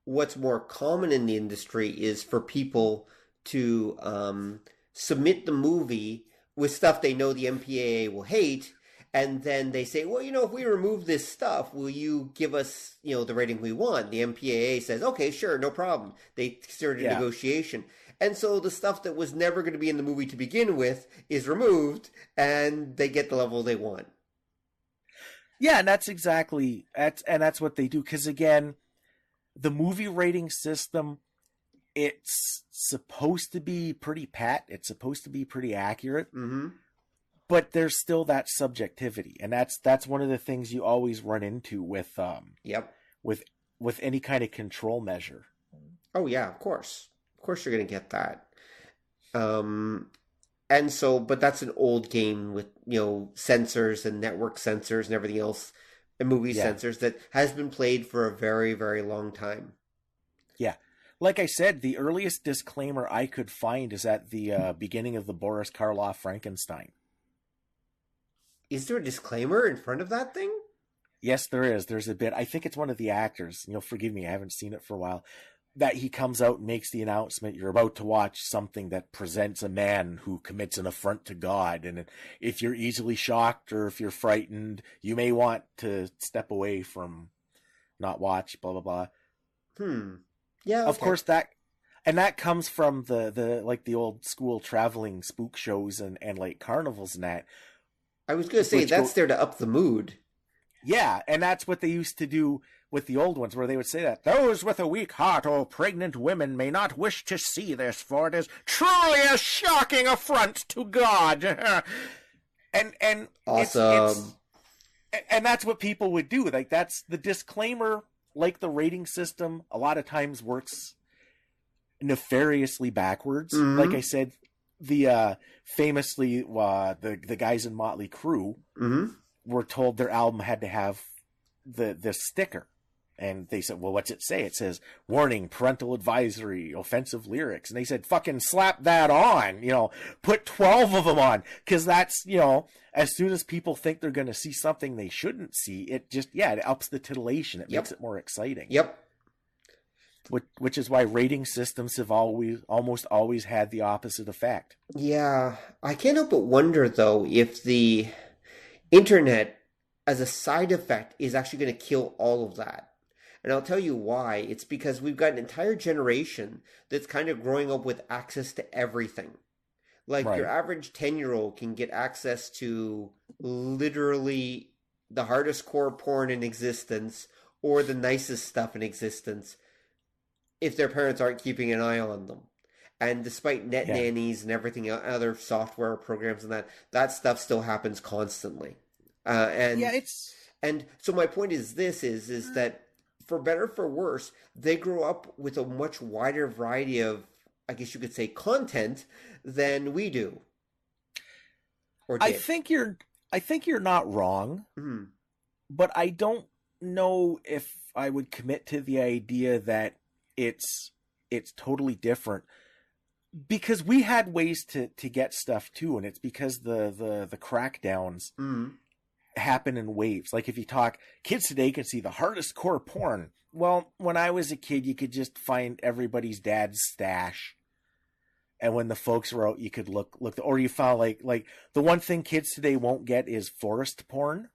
What's more common in the industry is for people to submit the movie with stuff they know the MPAA will hate, and then they say, well, you know, if we remove this stuff, will you give us, you know, the rating we want? The MPAA says, okay, sure, no problem. They started a negotiation. And so the stuff that was never going to be in the movie to begin with is removed, and they get the level they want. Yeah, and that's what they do. Because again, the movie rating system, it's supposed to be pretty pat. It's supposed to be pretty accurate. But there's still that subjectivity, and that's one of the things you always run into with with any kind of control measure. Oh yeah, of course. Of course you're going to get that. And so, but that's an old game with, you know, censors and network censors and everything else, and movie censors that has been played for a very, very long time. Yeah. Like I said, the earliest disclaimer I could find is at the beginning of the Boris Karloff Frankenstein. Is there a disclaimer in front of that thing? Yes, there is. There's a bit. I think it's one of the actors. You'll forgive me, I haven't seen it for a while. That he comes out and makes the announcement, you're about to watch something that presents a man who commits an affront to God. And if you're easily shocked or if you're frightened, you may want to step away from not watch, blah, blah, blah. Yeah. Of course, that comes from the like the old school traveling spook shows and like carnivals and that. I was going to say, that's there to up the mood. Yeah, and that's what they used to do with the old ones, where they would say that those with a weak heart or pregnant women may not wish to see this, for it is truly a shocking affront to God. and awesome. And that's what people would do. Like, that's the disclaimer. Like the rating system, a lot of times works nefariously backwards. Like I said, the famously the guys in Motley Crue were told their album had to have the sticker, and they said, well, what's it say? It says, warning, parental advisory, offensive lyrics. And they said, fucking slap that on, you know, put 12 of them on, because that's, you know, as soon as people think they're going to see something they shouldn't see, it just, it ups the titillation. It makes it more exciting. Which is why rating systems have almost always had the opposite effect. Yeah. I can't help but wonder, though, if the internet as a side effect is actually going to kill all of that. And I'll tell you why. It's because we've got an entire generation that's kind of growing up with access to everything. Like Right. your average 10-year-old can get access to literally the hardest core porn in existence or the nicest stuff in existence if their parents aren't keeping an eye on them. And despite net Yeah. nannies and everything, other software programs and that stuff still happens constantly. Yeah, And so my point is this is that for better or for worse, they grow up with a much wider variety of, I guess you could say, content than we do. Or did. I think you're not wrong, Mhm. but I don't know if I would commit to the idea that it's totally different, because we had ways to get stuff too, and it's because the crackdowns Mhm. happen in waves. Like if you talk, kids today can see the hardest core porn. Well, when I was a kid, you could just find everybody's dad's stash. And when the folks were out, you could look, or you found like the one thing kids today won't get is forest porn.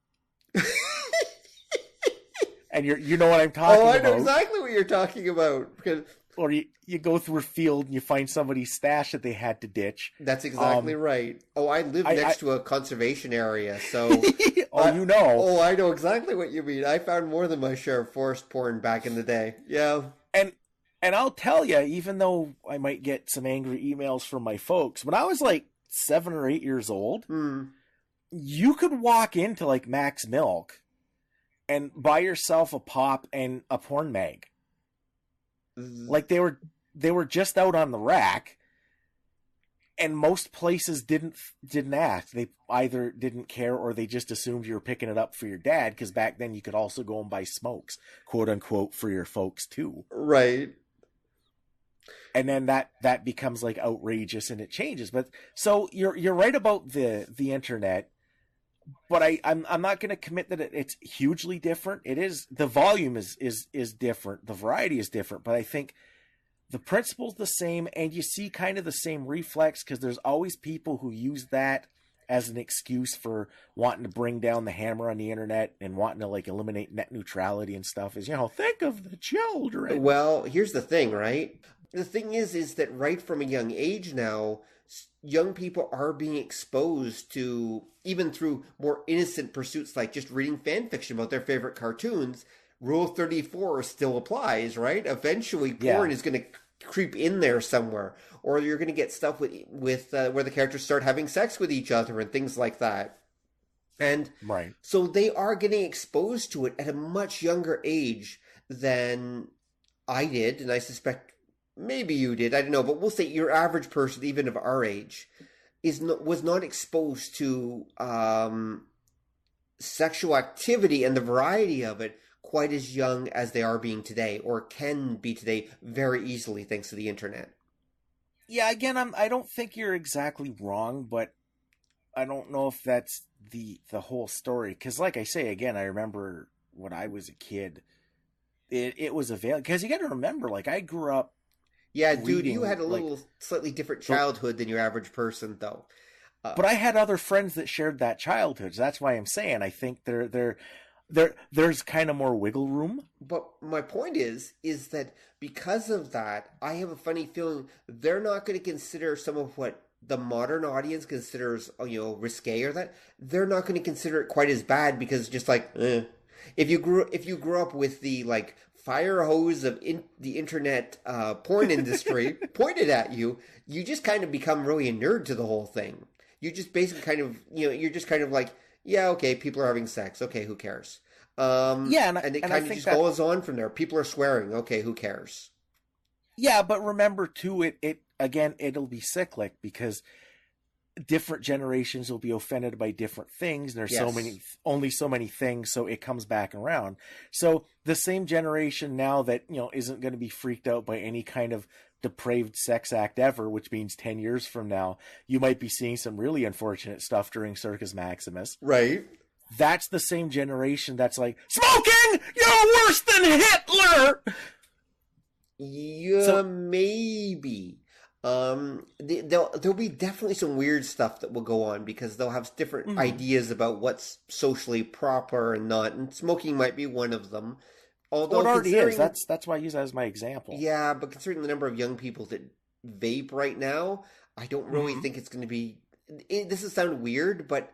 And you know what I'm talking about. Oh, I know exactly what you're talking about. Because Or you go through a field and you find somebody's stash that they had to ditch. that's exactly right. Oh, I live next to a conservation area, so you know. Oh, I know exactly what you mean. I found more than my share of forest porn back in the day. Yeah. And I'll tell you, even though I might get some angry emails from my folks, when I was like 7 or 8 years old, you could walk into like Max Milk and buy yourself a pop and a porn mag. Like they were just out on the rack, and most places didn't ask. They either didn't care or they just assumed you were picking it up for your dad, because back then you could also go and buy smokes, quote unquote, for your folks too. Right. And then that becomes like outrageous and it changes. But so you're right about the internet, but I'm not going to commit that it's hugely different. It is, the volume is different, the variety is different, but I think the principle's the same, and you see kind of the same reflex, because there's always people who use that as an excuse for wanting to bring down the hammer on the internet and wanting to like eliminate net neutrality and stuff. Is, think of the children. Well, here's the thing, right? The thing is that right from a young age now, young people are being exposed to, even through more innocent pursuits like just reading fan fiction about their favorite cartoons, Rule 34 still applies, right? Eventually, porn is going to creep in there somewhere, or you're going to get stuff with where the characters start having sex with each other and things like that. And right. So they are getting exposed to it at a much younger age than I did, and I suspect maybe you did. I don't know, but we'll say your average person, even of our age, was not exposed to sexual activity and the variety of it quite as young as they are being today, or can be today very easily thanks to the internet. Yeah, again, I don't think you're exactly wrong, but I don't know if that's the whole story. Because like I say, again, I remember when I was a kid, it was available. Because you got to remember, like, I grew up. Yeah, dude, you had a little slightly different childhood than your average person, though. But I had other friends that shared that childhood. So that's why I'm saying I think there's kind of more wiggle room. But my point is that because of that, I have a funny feeling they're not going to consider some of what the modern audience considers, risque or that. They're not going to consider it quite as bad, because just like, if you grew up with the like fire hose of the internet porn industry pointed at you, you just kind of become really a nerd to the whole thing. You just basically kind of, you're just kind of like, yeah, okay, people are having sex. Okay, who cares? And it kind of just goes on from there. People are swearing. Okay, who cares? Yeah, but remember too, it again, it'll be cyclic, because different generations will be offended by different things. And there's only so many things, so it comes back around. So the same generation now that isn't going to be freaked out by any kind of depraved sex act ever, which means 10 years from now, you might be seeing some really unfortunate stuff during Circus Maximus. Right. That's the same generation that's like, smoking! You're worse than Hitler! Yeah, maybe. There'll be definitely some weird stuff that will go on, because they'll have different ideas about what's socially proper and not, and smoking might be one of them. Although it already is. That's why I use that as my example. Yeah, but considering the number of young people that vape right now, I don't really think it's going to be... This will sound weird, but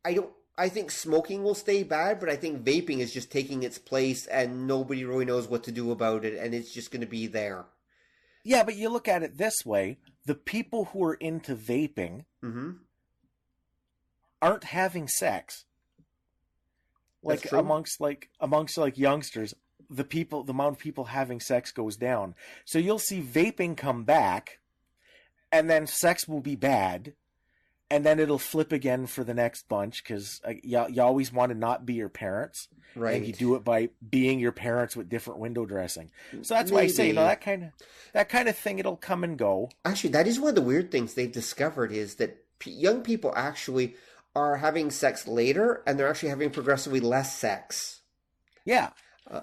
I think smoking will stay bad, but I think vaping is just taking its place and nobody really knows what to do about it, and it's just going to be there. Yeah, but you look at it this way. The people who are into vaping aren't having sex. Like amongst youngsters, the amount of people having sex goes down. So you'll see vaping come back, and then sex will be bad, and then it'll flip again for the next bunch because you always want to not be your parents, right? And you do it by being your parents with different window dressing. So that's why I say, that kind of thing, it'll come and go. Actually, that is one of the weird things they've discovered is that young people actually are having sex later, and they're actually having progressively less sex. Yeah.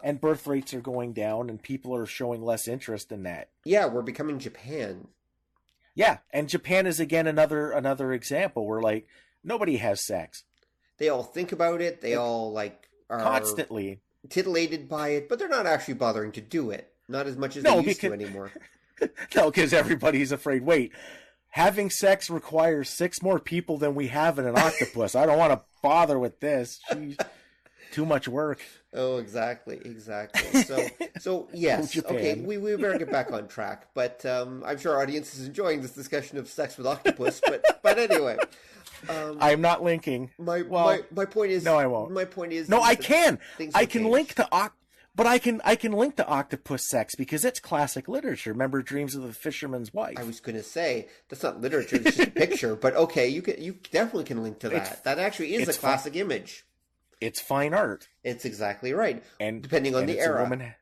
And birth rates are going down, and people are showing less interest in that. Yeah, we're becoming Japan. Yeah, and Japan is, again, another example where, like, nobody has sex. They all think about it. They all, like, are... Constantly. Titillated by it, but they're not actually bothering to do it. Not as much as they used to anymore. No, because everybody's afraid, wait, having sex requires 6 more people than we have in an octopus. I don't want to bother with this. Jeez. Too much work. Oh, exactly. So yes. Okay, we better get back on track. But I'm sure our audience is enjoying this discussion of sex with octopus. But anyway, I'm not linking. My point is no, I won't. My point is no, I can. I can change. Link to but I can link to octopus sex because it's classic literature. Remember Dreams of the Fisherman's Wife? I was going to say that's not literature; it's just a picture. But okay, you definitely can link to that. That actually is a classic image. It's fine art. It's exactly right. And depending on the era.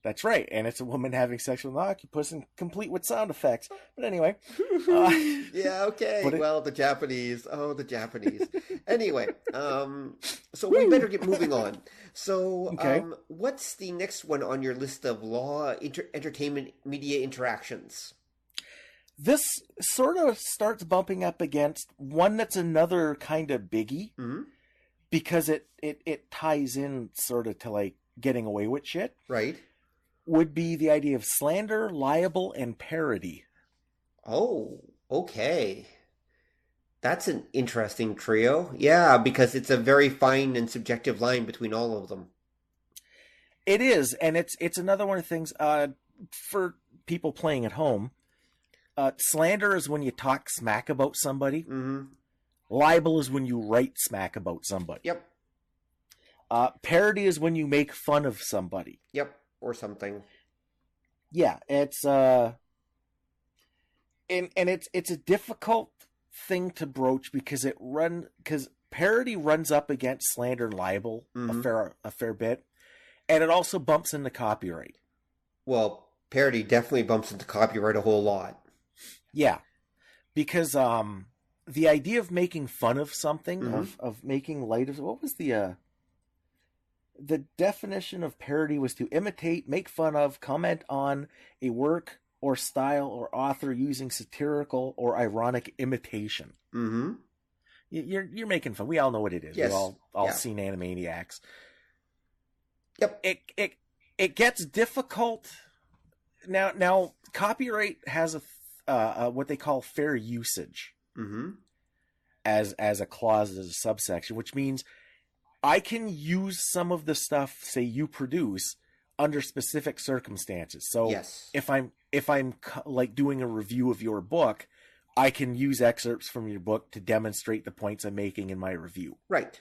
That's right. And it's a woman having sex with an octopus and complete with sound effects. But anyway. Yeah, okay. Well, the Japanese. Oh, the Japanese. Anyway, so we better get moving on. So what's the next one on your list of law entertainment media interactions? This sort of starts bumping up against one that's another kind of biggie. Mm-hmm. Because it ties in sort of to like getting away with shit. Right. Would be the idea of slander, libel, and parody. Oh, okay. That's an interesting trio. Yeah, because it's a very fine and subjective line between all of them. It is, and it's another one of the things for people playing at home. Slander is when you talk smack about somebody. Mm-hmm. Libel is when you write smack about somebody. Yep. Parody is when you make fun of somebody. Yep, or something. Yeah, it's and it's a difficult thing to broach because parody runs up against slander and libel a fair bit, and it also bumps into copyright. Well, parody definitely bumps into copyright a whole lot. Yeah, because the idea of making fun of something, of making light of... What was the definition of parody was to imitate, make fun of, comment on a work or style or author using satirical or ironic imitation. Mm-hmm. You're making fun. We all know what it is. Yes. We've all seen Animaniacs. Yep. It gets difficult. Now copyright has a what they call fair usage. Mm-hmm. As a clause, as a subsection, which means I can use some of the stuff, say, you produce under specific circumstances. So yes. if I'm like doing a review of your book, I can use excerpts from your book to demonstrate the points I'm making in my review. Right.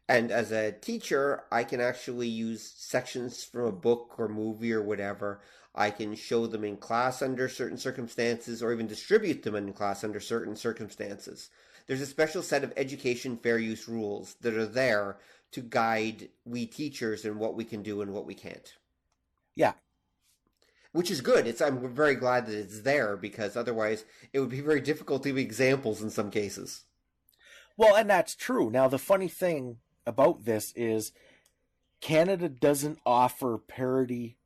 And as a teacher, I can actually use sections from a book or movie or whatever. I can show them in class under certain circumstances or even distribute them in class under certain circumstances. There's a special set of education fair use rules that are there to guide we teachers in what we can do and what we can't. Yeah. Which is good. I'm very glad that it's there because otherwise it would be very difficult to give examples in some cases. Well, and that's true. Now, the funny thing about this is Canada doesn't offer parody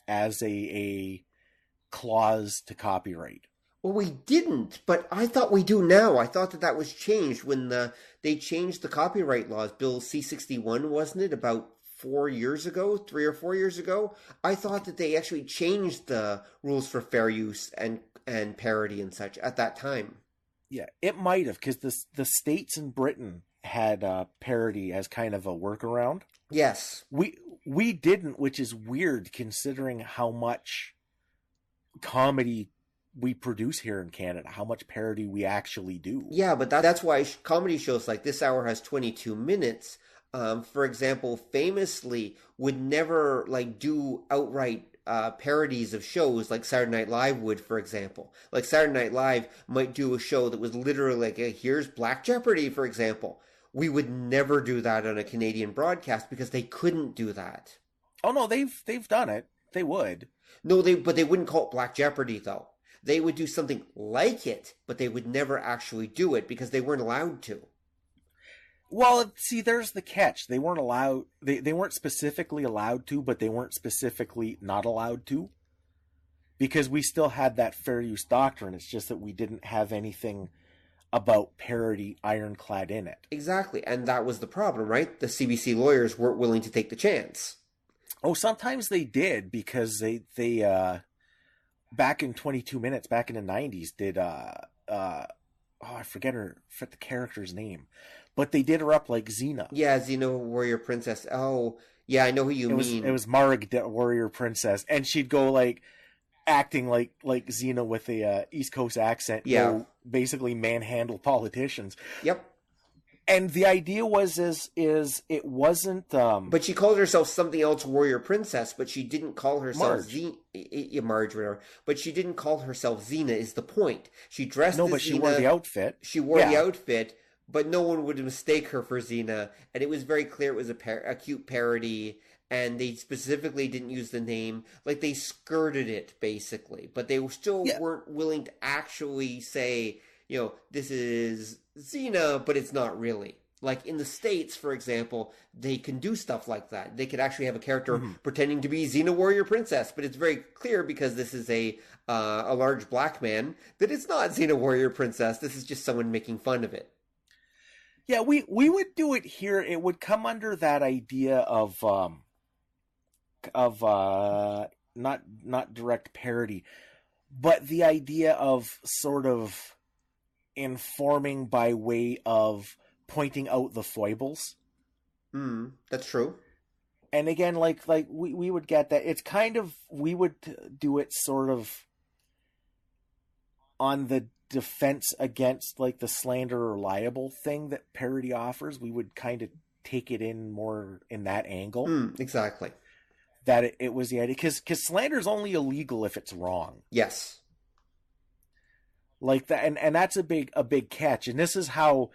as a clause to copyright. Well, we didn't, but I thought we do now. I thought that was changed when they changed the copyright laws. Bill C-61, wasn't it, about 3 or 4 years ago, I thought that they actually changed the rules for fair use and parody and such at that time. Yeah, it might have, because the states in Britain had parody as kind of a workaround. Yes. We didn't, which is weird considering how much comedy we produce here in Canada, how much parody we actually do. Yeah, but that's why comedy shows like This Hour has 22 minutes, for example, famously would never like do outright parodies of shows like Saturday Night Live would, for example. Like Saturday Night Live might do a show that was literally like, here's Black Jeopardy, for example. We would never do that on a Canadian broadcast because they couldn't do that. Oh no, they've done it. They would. No, but they wouldn't call it Black Jeopardy though. They would do something like it, but they would never actually do it because they weren't allowed to. Well, see, there's the catch. They weren't allowed. They weren't specifically allowed to, but they weren't specifically not allowed to, because we still had that fair use doctrine. It's just that we didn't have anything about parody ironclad in it. Exactly, and that was the problem, right? The CBC lawyers weren't willing to take the chance. Oh, sometimes they did, because they back in 22 minutes, back in the 90s, did I forget the character's name. But they did her up like Xena. Yeah, Xena Warrior Princess. Oh, yeah, I know who you mean. It was Marg, Warrior Princess, and she'd go like acting like Xena with a East Coast accent. Yeah, basically manhandle politicians. Yep. And the idea was it wasn't. But she called herself something else, Warrior Princess. But she didn't call herself Marg, whatever. But she didn't call herself Xena. Is the point? She dressed. No, but she wore the outfit. She wore the outfit. But no one would mistake her for Xena, and it was very clear it was a cute parody, and they specifically didn't use the name. Like, they skirted it, basically. But they still weren't willing to actually say, this is Xena, but it's not really. Like, in the States, for example, they can do stuff like that. They could actually have a character pretending to be Xena Warrior Princess, but it's very clear, because this is a large black man, that it's not Xena Warrior Princess. This is just someone making fun of it. Yeah, we would do it here. It would come under that idea of not direct parody, but the idea of sort of informing by way of pointing out the foibles. That's true. And again, like we would get that. It's kind of, we would do it sort of on the defense against like the slander or libel thing that parody offers. We would kind of take it in more in that angle. Exactly. That it was the idea, because slander is only illegal if it's wrong. Yes. Like that, and that's a big catch. And this is how,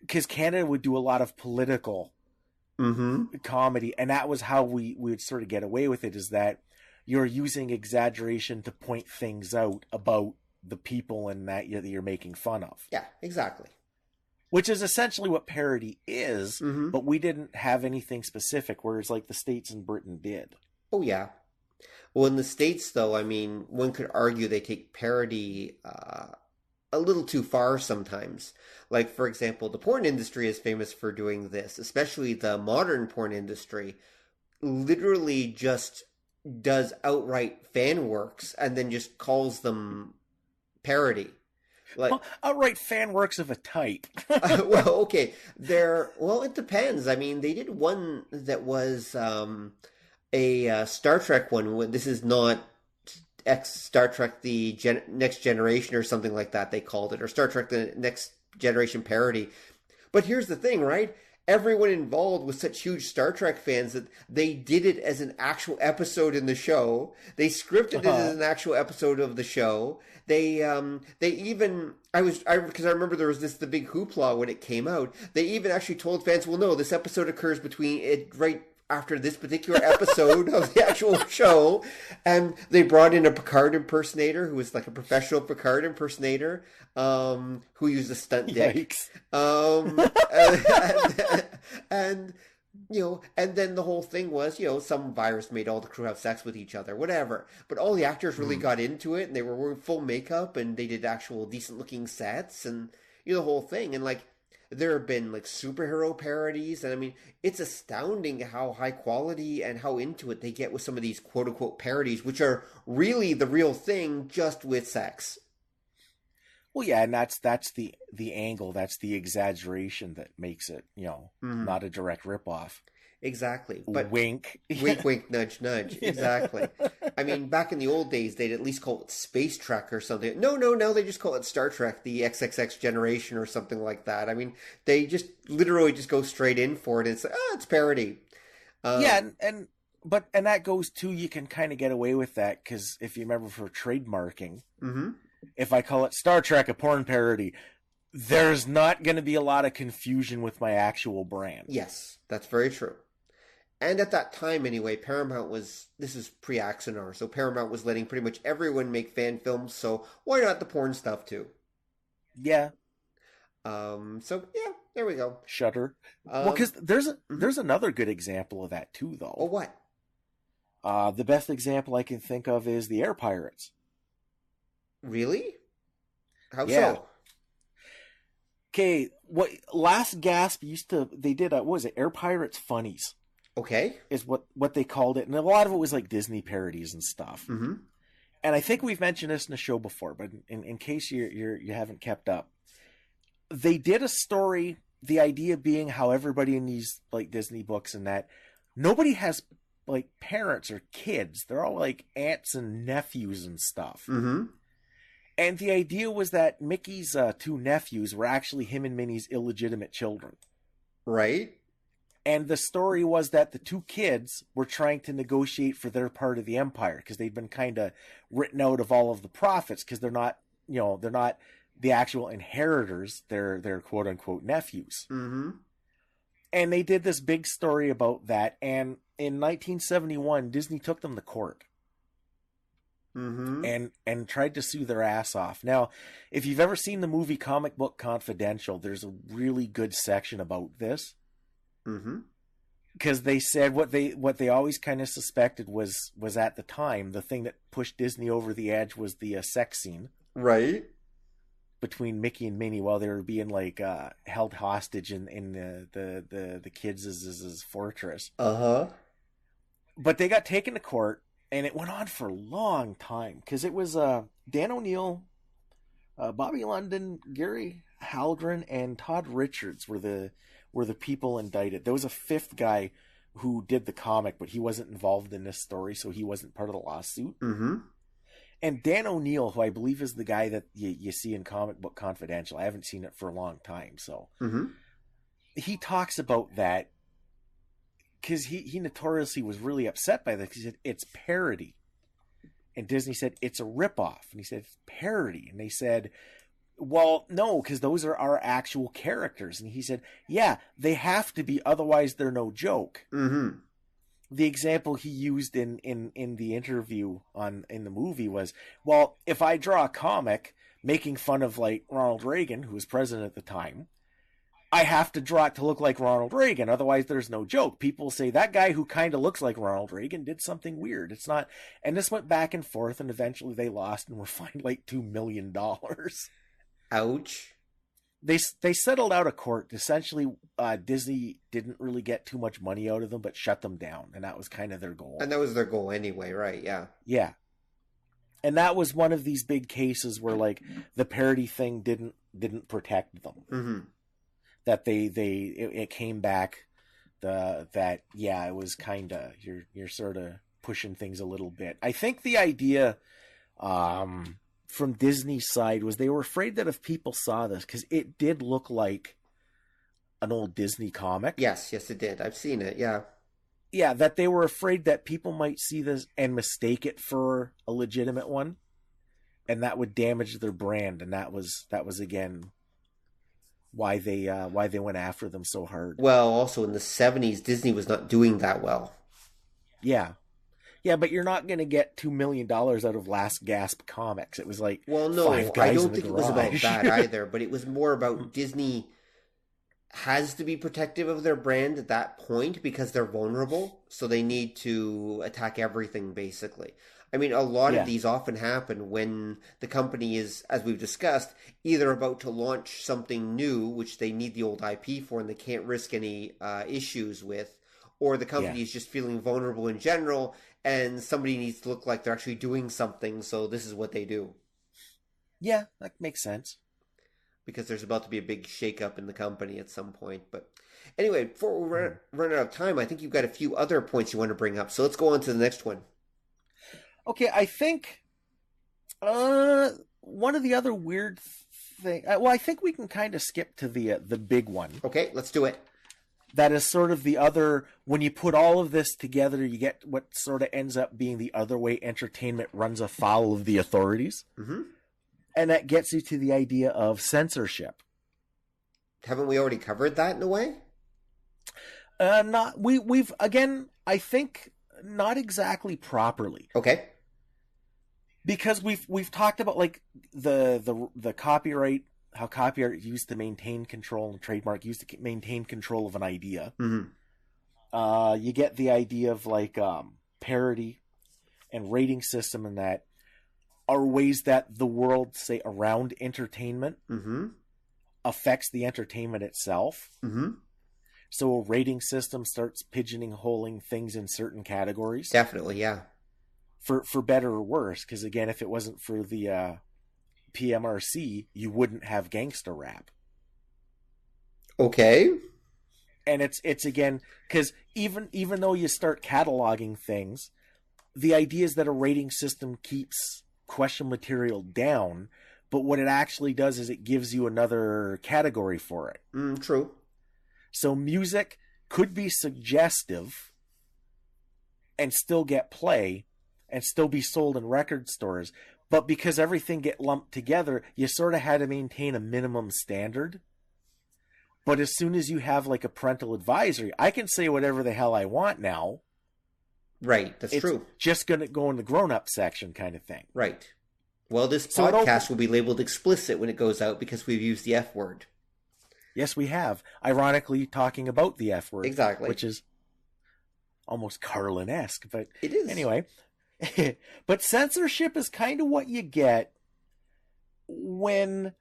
because Canada would do a lot of political comedy, and that was how we would sort of get away with it, is that you're using exaggeration to point things out about the people and that you're making fun of. Yeah, exactly. Which is essentially what parody is, but we didn't have anything specific, whereas like the States and Britain did. Oh, yeah. Well, in the States, though, I mean, one could argue they take parody a little too far sometimes. Like, for example, the porn industry is famous for doing this, especially the modern porn industry, literally just does outright fan works and then just calls them parody. Like, outright fan works of a type. Well, okay. It depends. I mean, they did one that was a Star Trek one. This is not Star Trek the Next Generation or something like that, they called it, or Star Trek the Next Generation parody. But here's the thing, right? Everyone involved was such huge Star Trek fans that they did it as an actual episode in the show. They scripted it as an actual episode of the show. They even, because I remember there was the big hoopla when it came out. They even actually told fans, well, no, this episode occurs between it right after this particular episode of the actual show. And they brought in a Picard impersonator who was like a professional Picard impersonator, who used a stunt dick. And then the whole thing was, some virus made all the crew have sex with each other, whatever. But all the actors really got into it, and they were wearing full makeup, and they did actual decent looking sets, and the whole thing. And like, There have been like superhero parodies, and I mean, it's astounding how high quality and how into it they get with some of these quote unquote parodies, which are really the real thing, just with sex. Well, yeah, and that's the angle, that's the exaggeration that makes it, not a direct ripoff. Exactly. But wink. Wink, wink, nudge, nudge. Exactly. I mean, back in the old days, they'd at least call it Space Trek or something. No, they just call it Star Trek, the XXX generation or something like that. I mean, they just literally just go straight in for it. It's like, it's parody. Yeah, and that goes too, you can kind of get away with that, because if you remember for trademarking, if I call it Star Trek, a porn parody, there's not going to be a lot of confusion with my actual brand. Yes, that's very true. And at that time, anyway, Paramount was, this is pre-Axonar, so Paramount was letting pretty much everyone make fan films, so why not the porn stuff too? Yeah. So, yeah, there we go. Shudder. Well, because there's another good example of that too, though. Oh, what? The best example I can think of is the Air Pirates. Really? How so? Okay, what Last Gasp they did what was it, Air Pirates Funnies. Okay. Is what they called it. And a lot of it was like Disney parodies and stuff. Mm-hmm. And I think we've mentioned this in the show before, but in case you haven't kept up, they did a story, the idea being how everybody in these like Disney books and that, nobody has like parents or kids. They're all like aunts and nephews and stuff. Mm-hmm. And the idea was that Mickey's two nephews were actually him and Minnie's illegitimate children. Right. And the story was that the two kids were trying to negotiate for their part of the empire because they'd been kind of written out of all of the profits because they're not the actual inheritors. They're quote unquote nephews. Mm-hmm. And they did this big story about that. And in 1971, Disney took them to court. Mm-hmm. And tried to sue their ass off. Now, if you've ever seen the movie Comic Book Confidential, there's a really good section about this. Mm-hmm. Because they said what they always kind of suspected was at the time the thing that pushed Disney over the edge was the sex scene, right, between Mickey and Minnie while they were being like held hostage in the kids' fortress. But they got taken to court, and it went on for a long time because it was Dan O'Neill, Bobby London, Gary Haldren, and Todd Richards were the people indicted. There was a fifth guy who did the comic, but he wasn't involved in this story, so he wasn't part of the lawsuit. Mm-hmm. And Dan O'Neill, who I believe is the guy that you see in Comic Book Confidential, I haven't seen it for a long time, so he talks about that because he notoriously was really upset by that because he said it's parody, and Disney said it's a ripoff, and he said it's parody, and they said, well, no, because those are our actual characters. And he said, yeah, they have to be, otherwise they're no joke. Mm-hmm. The example he used in the interview in the movie was, well, if I draw a comic making fun of like Ronald Reagan, who was president at the time, I have to draw it to look like Ronald Reagan, otherwise there's no joke. People say that guy who kind of looks like Ronald Reagan did something weird. It's not, and this went back and forth, and eventually they lost and were fined like $2 million. Ouch. They settled out of court. Essentially, Disney didn't really get too much money out of them, but shut them down, and that was kind of their goal. And that was their goal anyway, right? Yeah. Yeah. And that was one of these big cases where, like, the parody thing didn't protect them. Mm-hmm. That it came back. It was kind of you're sort of pushing things a little bit. I think the idea, from Disney's side was they were afraid that if people saw this, because it did look like an old Disney comic. Yes, it did. I've seen it, yeah. Yeah, that they were afraid that people might see this and mistake it for a legitimate one, and that would damage their brand, and that was again why they went after them so hard. Well, also in the 70s, Disney was not doing that well. Yeah. Yeah, but you're not going to get $2 million out of Last Gasp Comics. It was like, well, no, I don't think it was about that either, but it was more about Disney has to be protective of their brand at that point because they're vulnerable, so they need to attack everything, basically. I mean, a lot Yeah. of these often happen when the company is, as we've discussed, either about to launch something new, which they need the old IP for and they can't risk any issues with, or the company is just feeling vulnerable in general and somebody needs to look like they're actually doing something, so this is what they do. Yeah, that makes sense. Because there's about to be a big shakeup in the company at some point. But anyway, before we run out of time, I think you've got a few other points you want to bring up. So let's go on to the next one. Okay, I think one of the other weird thing. Well, I think we can kind of skip to the big one. Okay, let's do it. That is sort of the other. When you put all of this together, you get what sort of ends up being the other way entertainment runs afoul of the authorities. Mm-hmm. And that gets you to the idea of censorship. Haven't we already covered that in a way? We've again, I think not exactly properly. Okay. Because we've talked about like the copyright, how copyright used to maintain control and trademark used to maintain control of an idea. Mm-hmm. You get the idea of like parody and rating system, and that are ways that the world, say, around entertainment affects the entertainment itself. Mm-hmm. So a rating system starts pigeonholing things in certain categories. Definitely, yeah. For better or worse, because again, if it wasn't for the PMRC, you wouldn't have gangster rap. Okay. And it's again, because even though you start cataloging things, the idea is that a rating system keeps question material down, but what it actually does is it gives you another category for it. True. So music could be suggestive and still get play and still be sold in record stores, but because everything get lumped together, you sort of had to maintain a minimum standard. But as soon as you have like a parental advisory, I can say whatever the hell I want now. Right, that's true. Just going to go in the grown-up section kind of thing. Right. Well, this podcast will be labeled explicit when it goes out because we've used the F word. Yes, we have. Ironically, talking about the F word. Exactly. Which is almost Carlin-esque, but it is. Anyway. But censorship is kind of what you get when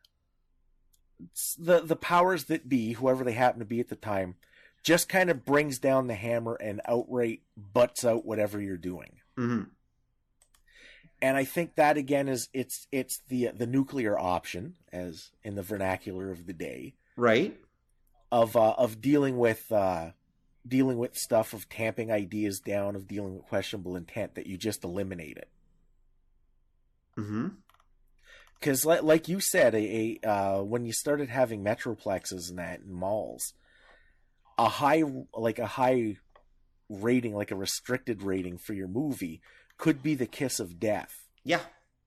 the powers that be, whoever they happen to be at the time, just kind of brings down the hammer and outright butts out whatever you're doing. Mm-hmm. And I think that again is it's the nuclear option, as in the vernacular of the day, right? Of dealing with stuff, of tamping ideas down, of dealing with questionable intent, that you just eliminate it. Mm-hmm. Because like you said, when you started having metroplexes and that in malls, a high rating, like a restricted rating for your movie, could be the kiss of death. Yeah.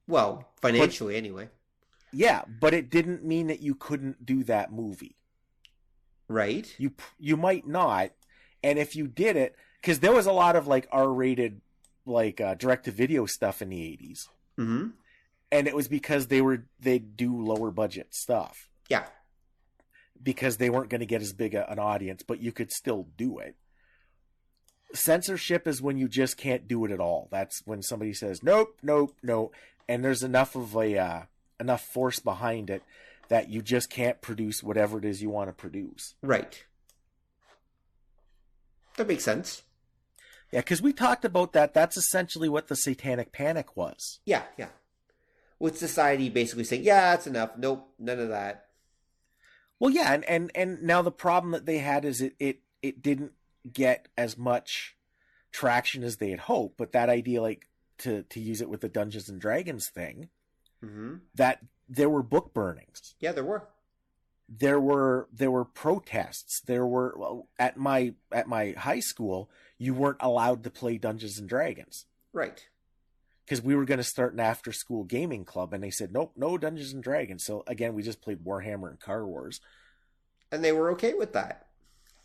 Well, financially anyway. Yeah, but it didn't mean that you couldn't do that movie. Right. You might not, and if you did it, because there was a lot of like R-rated, like direct-to-video stuff in the 80s. Mm-hmm. And it was because they do lower budget stuff. Yeah. Because they weren't going to get as big an audience, but you could still do it. Censorship is when you just can't do it at all. That's when somebody says, nope, and there's enough force behind it that you just can't produce whatever it is you want to produce. Right. That makes sense. Yeah, because we talked about that. That's essentially what the Satanic Panic was. Yeah. With society basically saying, yeah, that's enough. Nope, none of that. Well, yeah, and now the problem that they had is it didn't get as much traction as they had hoped, but that idea, like to use it with the Dungeons and Dragons thing, that there were book burnings. Yeah, there were. There were protests. There were at my high school, you weren't allowed to play Dungeons and Dragons. Right. Because we were going to start an after-school gaming club, and they said, nope, no Dungeons and Dragons. So, again, we just played Warhammer and Car Wars. And they were okay with that.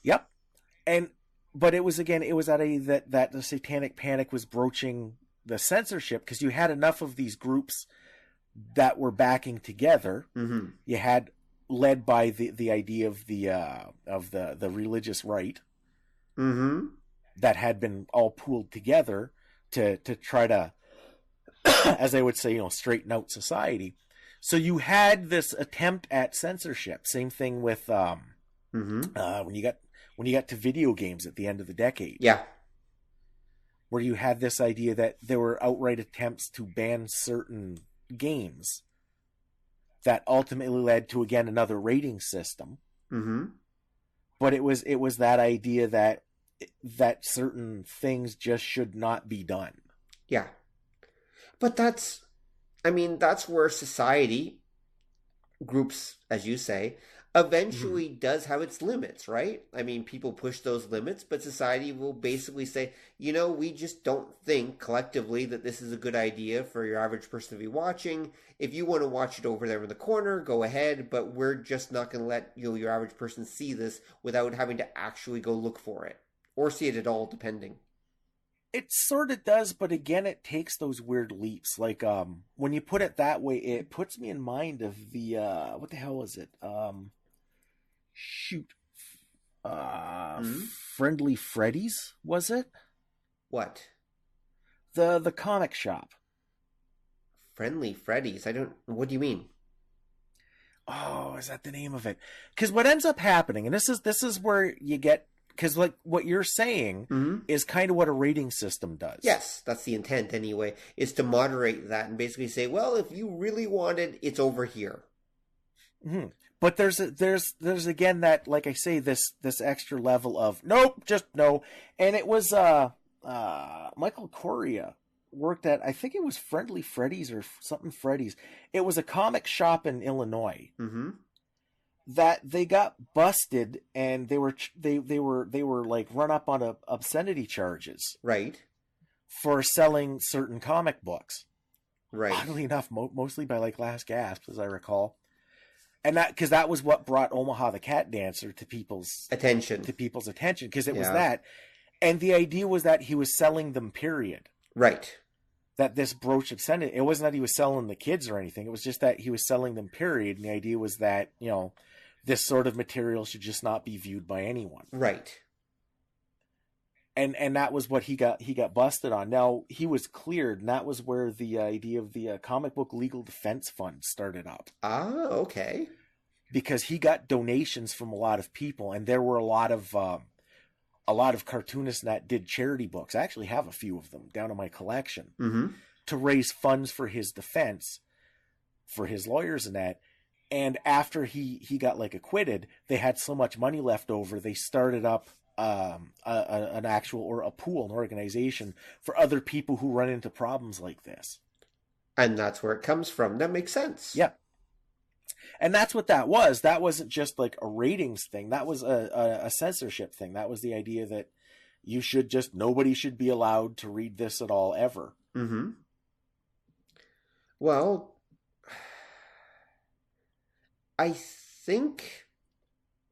Yep. But it was at that the Satanic Panic was broaching the censorship, because you had enough of these groups that were backing together. Mm-hmm. You had, led by the idea of the religious right, mm-hmm. that had been all pooled together to try to as I would say, straighten out society. So you had this attempt at censorship. Same thing with when you got to video games at the end of the decade. Yeah. Where you had this idea that there were outright attempts to ban certain games that ultimately led to, again, another rating system. Mm-hmm. But it was that idea that certain things just should not be done. Yeah. But that's where society, groups, as you say, eventually does have its limits, right? I mean, people push those limits, but society will basically say, we just don't think collectively that this is a good idea for your average person to be watching. If you want to watch it over there in the corner, go ahead, but we're just not going to let your average person see this without having to actually go look for it. Or see it at all, depending. It sort of does, but again, it takes those weird leaps. Like, when you put it that way, it puts me in mind of the, what the hell is it? Friendly Freddy's, was it? What? The comic shop. Friendly Freddy's? what do you mean? Oh, is that the name of it? Because what ends up happening, and this is where you get, because like what you're saying is kind of what a rating system does. Yes, that's the intent anyway, is to moderate that and basically say, well, if you really wanted, it's over here. Mm-hmm. But there's again that, like I say, this extra level of nope, just no. And it was Michael Correa worked at, I think it was Friendly Freddy's or something Freddy's. It was a comic shop in Illinois that they got busted, and they were like run up on obscenity charges, right, for selling certain comic books. Right. Oddly enough, mostly by like Last Gasp, as I recall. And because that was what brought Omaha the Cat Dancer to people's attention, because it was that. And the idea was that he was selling them, period. Right. That this brooch obscenity, it wasn't that he was selling the kids or anything. It was just that he was selling them, period. And the idea was that, this sort of material should just not be viewed by anyone. Right. And that was what he got busted on. Now, he was cleared, and that was where the idea of the Comic Book Legal Defense Fund started up. Ah, okay. Because he got donations from a lot of people, and there were a lot of cartoonists that did charity books. I actually have a few of them down in my collection to raise funds for his defense, for his lawyers and that. And after he got like acquitted, they had so much money left over, they started up an actual, or a pool, an organization for other people who run into problems like this. And that's where it comes from. That makes sense. Yeah. And that's what that was. That wasn't just like a ratings thing. That was a censorship thing. That was the idea that nobody should be allowed to read this at all, ever. Mm-hmm. Well, I think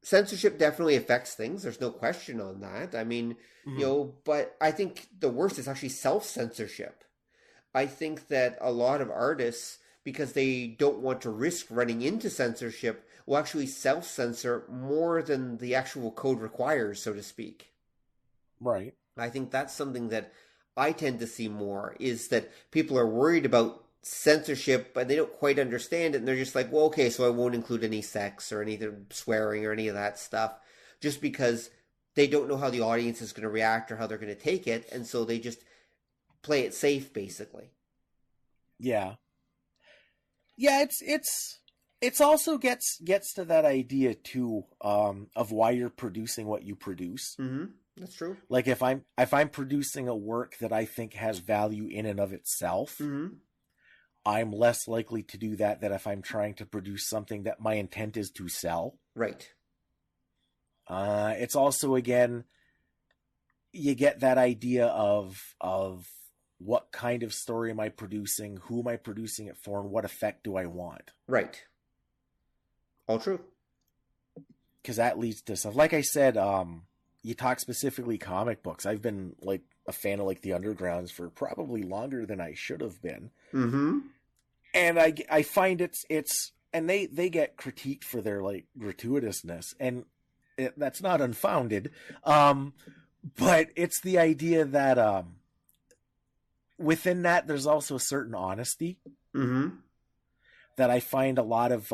censorship definitely affects things. There's no question on that. I mean, but I think the worst is actually self-censorship. I think that a lot of artists, because they don't want to risk running into censorship, will actually self-censor more than the actual code requires, so to speak. Right. I think that's something that I tend to see more, is that people are worried about censorship, but they don't quite understand it, and they're just like, well, okay, so I won't include any sex or any swearing or any of that stuff, just because they don't know how the audience is going to react or how they're going to take it, and so they just play it safe, basically. Yeah. Yeah, it's also gets to that idea too, of why you're producing what you produce. Mm-hmm. That's true. Like if I'm producing a work that I think has value in and of itself, I'm less likely to do that than if I'm trying to produce something that my intent is to sell. Right. It's also, again, you get that idea of what kind of story am I producing, who am I producing it for, and what effect do I want? Right. All true. Because that leads to stuff. Like I said, you talk specifically comic books. I've been like a fan of like the Undergrounds for probably longer than I should have been. Mm-hmm. And I find it's and they get critiqued for their like gratuitousness, and that's not unfounded. But it's the idea that within that, there's also a certain honesty Mm-hmm. that I find a lot of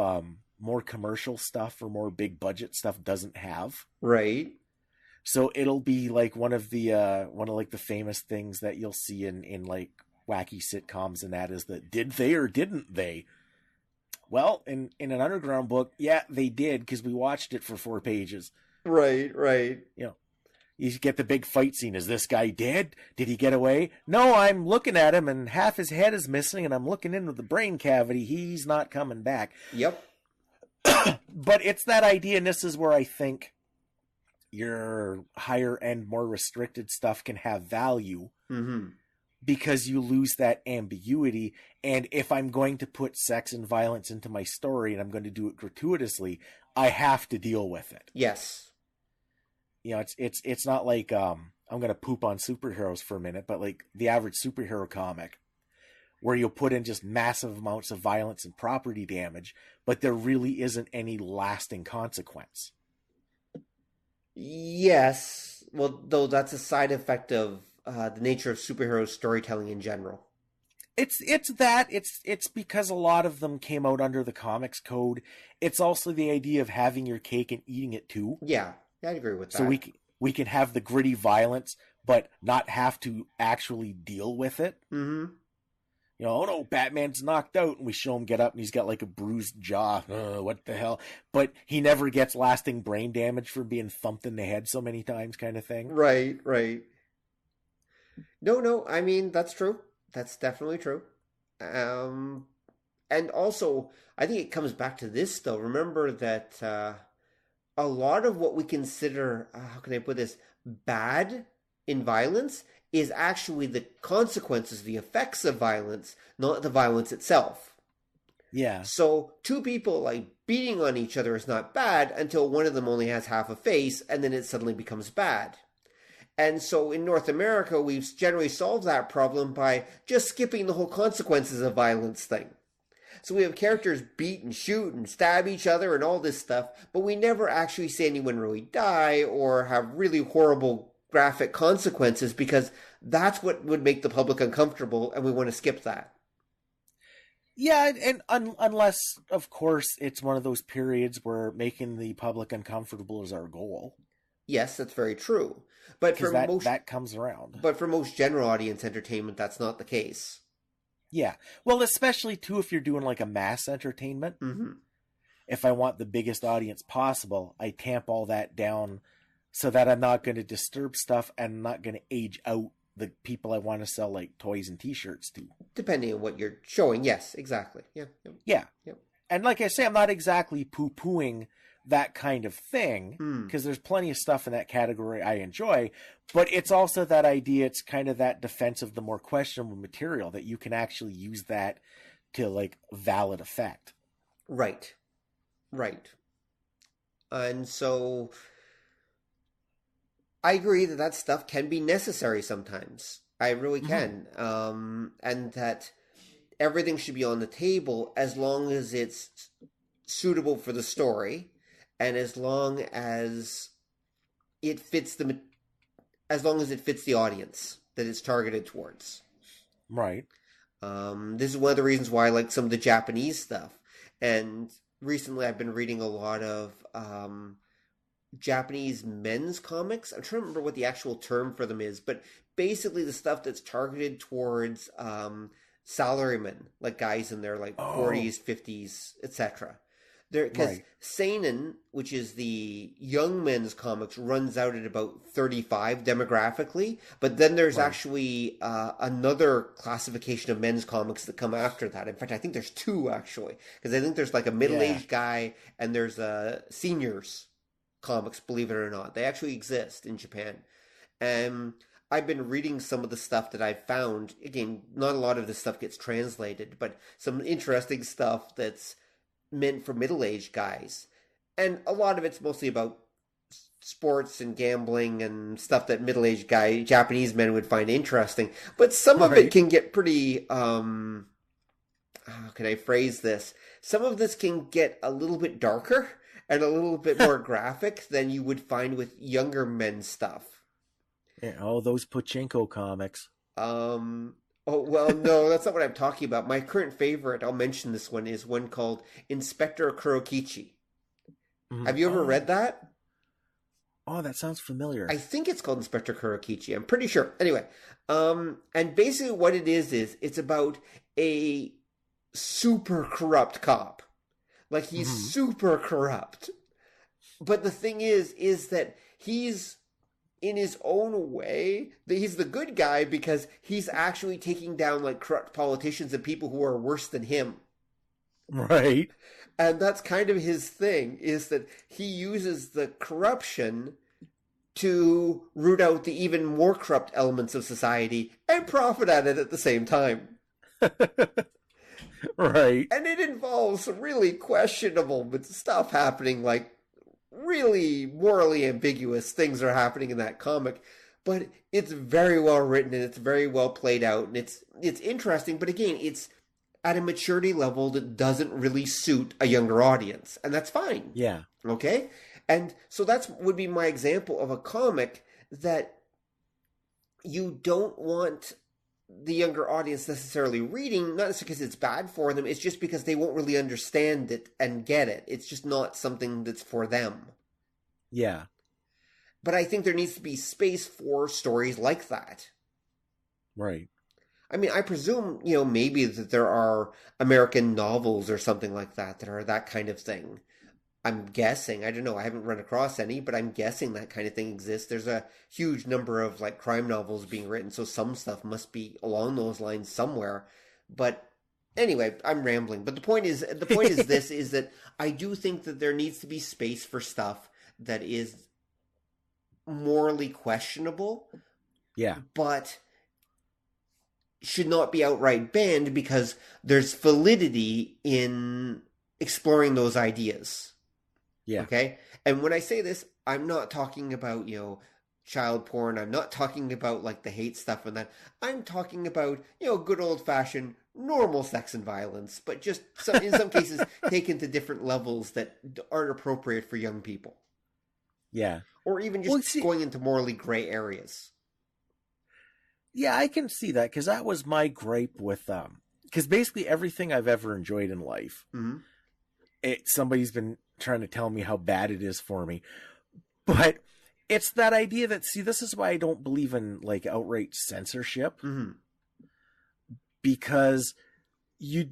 more commercial stuff or more big budget stuff doesn't have. Right. So it'll be like one of like the famous things that you'll see in like wacky sitcoms, and that is that did they or didn't they? Well, in an underground book, yeah, they did, because we watched it for 4 pages. Right. You know, you get the big fight scene. Is this guy dead? Did he get away? No, I'm looking at him and half his head is missing, and I'm looking into the brain cavity. He's not coming back. Yep. But it's that idea, and this is where I think your higher end, more restricted stuff can have value. Mm-hmm. Because you lose that ambiguity. And if I'm going to put sex and violence into my story and I'm going to do it gratuitously, I have to deal with it. Yes. You know, it's not like I'm going to poop on superheroes for a minute, but like the average superhero comic where you'll put in just massive amounts of violence and property damage, but there really isn't any lasting consequence. Yes. Well, though that's a side effect of the nature of superhero storytelling in general. It's because a lot of them came out under the comics code. It's also the idea of having your cake and eating it too. Yeah, I agree with that. So we can have the gritty violence, but not have to actually deal with it. Mm-hmm. You know, oh no, Batman's knocked out, and we show him get up, and he's got like a bruised jaw. What the hell? But he never gets lasting brain damage for being thumped in the head so many times, kind of thing. Right. No, I mean, that's true. That's definitely true. And also, I think it comes back to this, though. Remember that a lot of what we consider, how can I put this, bad in violence is actually the consequences, the effects of violence, not the violence itself. Yeah. So 2 people like beating on each other is not bad until one of them only has half a face, and then it suddenly becomes bad. And so in North America, we've generally solved that problem by just skipping the whole consequences of violence thing. So we have characters beat and shoot and stab each other and all this stuff, but we never actually see anyone really die or have really horrible graphic consequences, because that's what would make the public uncomfortable, and we want to skip that. Yeah, and unless, of course, it's one of those periods where making the public uncomfortable is our goal. Yes, that's very true. But for that comes around. But for most general audience entertainment, that's not the case. Yeah. Well, especially, too, if you're doing like a mass entertainment. Mm-hmm. If I want the biggest audience possible, I tamp all that down so that I'm not going to disturb stuff and not going to age out the people I want to sell like toys and t-shirts to. Depending on what you're showing. Yes, exactly. Yeah. And like I say, I'm not exactly poo-pooing that kind of thing, because there's plenty of stuff in that category I enjoy, but it's also that idea, it's kind of that defense of the more questionable material, that you can actually use that to like valid effect. Right. And so I agree that stuff can be necessary sometimes. I really can. And that everything should be on the table as long as it's suitable for the story, and as long as it fits the audience that it's targeted towards. Right. This is one of the reasons why I like some of the Japanese stuff. And recently I've been reading a lot of Japanese men's comics. I'm trying to remember what the actual term for them is, but basically the stuff that's targeted towards salarymen, like guys in their like 40s, 50s, etc. Because seinen, which is the young men's comics, runs out at about 35 demographically, but then there's actually another classification of men's comics that come after that. In fact, I think there's 2 actually, because I think there's like a middle-aged guy and there's seniors comics, believe it or not. They actually exist in Japan. I've been reading some of the stuff that I've found. Again, not a lot of this stuff gets translated, but some interesting stuff that's meant for middle-aged guys. And a lot of it's mostly about sports and gambling and stuff that middle-aged Japanese men would find interesting. But some of it can get pretty, how can I phrase this? Some of this can get a little bit darker and a little bit more graphic than you would find with younger men's stuff. Yeah, those Pachinko comics. Oh, well, no, that's not what I'm talking about. My current favorite, I'll mention this one, is one called Inspector Kurokochi. Have you ever read that? Oh, that sounds familiar. I think it's called Inspector Kurokochi. I'm pretty sure. Anyway, and basically what it is it's about a super corrupt cop. Like, he's super corrupt. But the thing is that he's, in his own way, he's the good guy because he's actually taking down, like, corrupt politicians and people who are worse than him. Right. And that's kind of his thing, is that he uses the corruption to root out the even more corrupt elements of society and profit at it at the same time. Right. And it involves some really questionable stuff happening, like really morally ambiguous things are happening in that comic. But it's very well written and it's very well played out and it's interesting, but again, it's at a maturity level that doesn't really suit a younger audience, and that's fine. Yeah. Okay? And so that's would be my example of a comic that you don't want the younger audience necessarily reading, not necessarily because it's bad for them, it's just because they won't really understand it and get it. It's just not something that's for them. Yeah. But I think there needs to be space for stories like that. Right. I mean, I presume, maybe that there are American novels or something like that are that kind of thing. I'm guessing. I don't know. I haven't run across any, but I'm guessing that kind of thing exists. There's a huge number of, like, crime novels being written, so some stuff must be along those lines somewhere. But anyway, I'm rambling. But the point is this, is that I do think that there needs to be space for stuff that is morally questionable. Yeah. But should not be outright banned because there's validity in exploring those ideas. Yeah. Okay? And when I say this, I'm not talking about, child porn. I'm not talking about, like, the hate stuff and that. I'm talking about, good old-fashioned normal sex and violence, but just in some cases taken to different levels that aren't appropriate for young people. Yeah. Or even just going into morally gray areas. Yeah, I can see that, because that was my gripe with because basically everything I've ever enjoyed in life, somebody's been trying to tell me how bad it is for me. But it's that idea that, see, this is why I don't believe in, like, outright censorship. Because you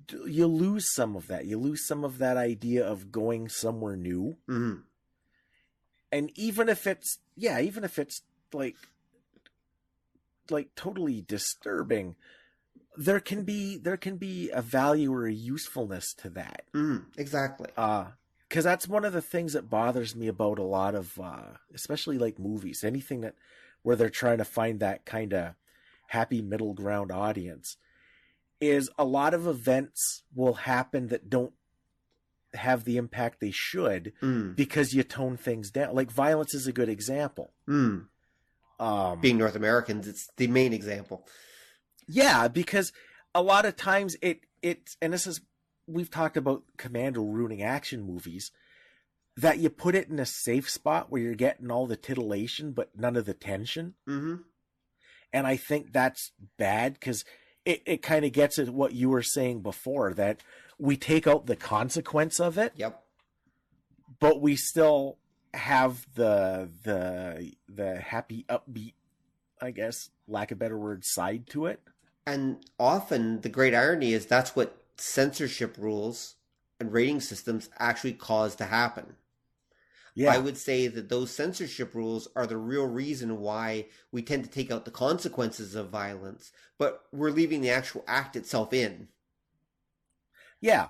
lose some of that. You lose some of that idea of going somewhere new. And even if it's like totally disturbing, there can be a value or a usefulness to that. Exactly. Because that's one of the things that bothers me about a lot of, especially like movies, anything where they're trying to find that kind of happy middle ground audience, is a lot of events will happen that don't have the impact they should because you tone things down. Like, violence is a good example. Being North Americans, it's the main example. Yeah, because a lot of times and this is, we've talked about commando ruining action movies, that you put it in a safe spot where you're getting all the titillation but none of the tension. And I think that's bad, because it kind of gets at what you were saying before, that we take out the consequence of it. Yep. But we still have the happy, upbeat, I guess, lack of a better word, side to it. And often the great irony is that's what censorship rules and rating systems actually cause to happen. Yeah. I would say that those censorship rules are the real reason why we tend to take out the consequences of violence, but we're leaving the actual act itself in. Yeah.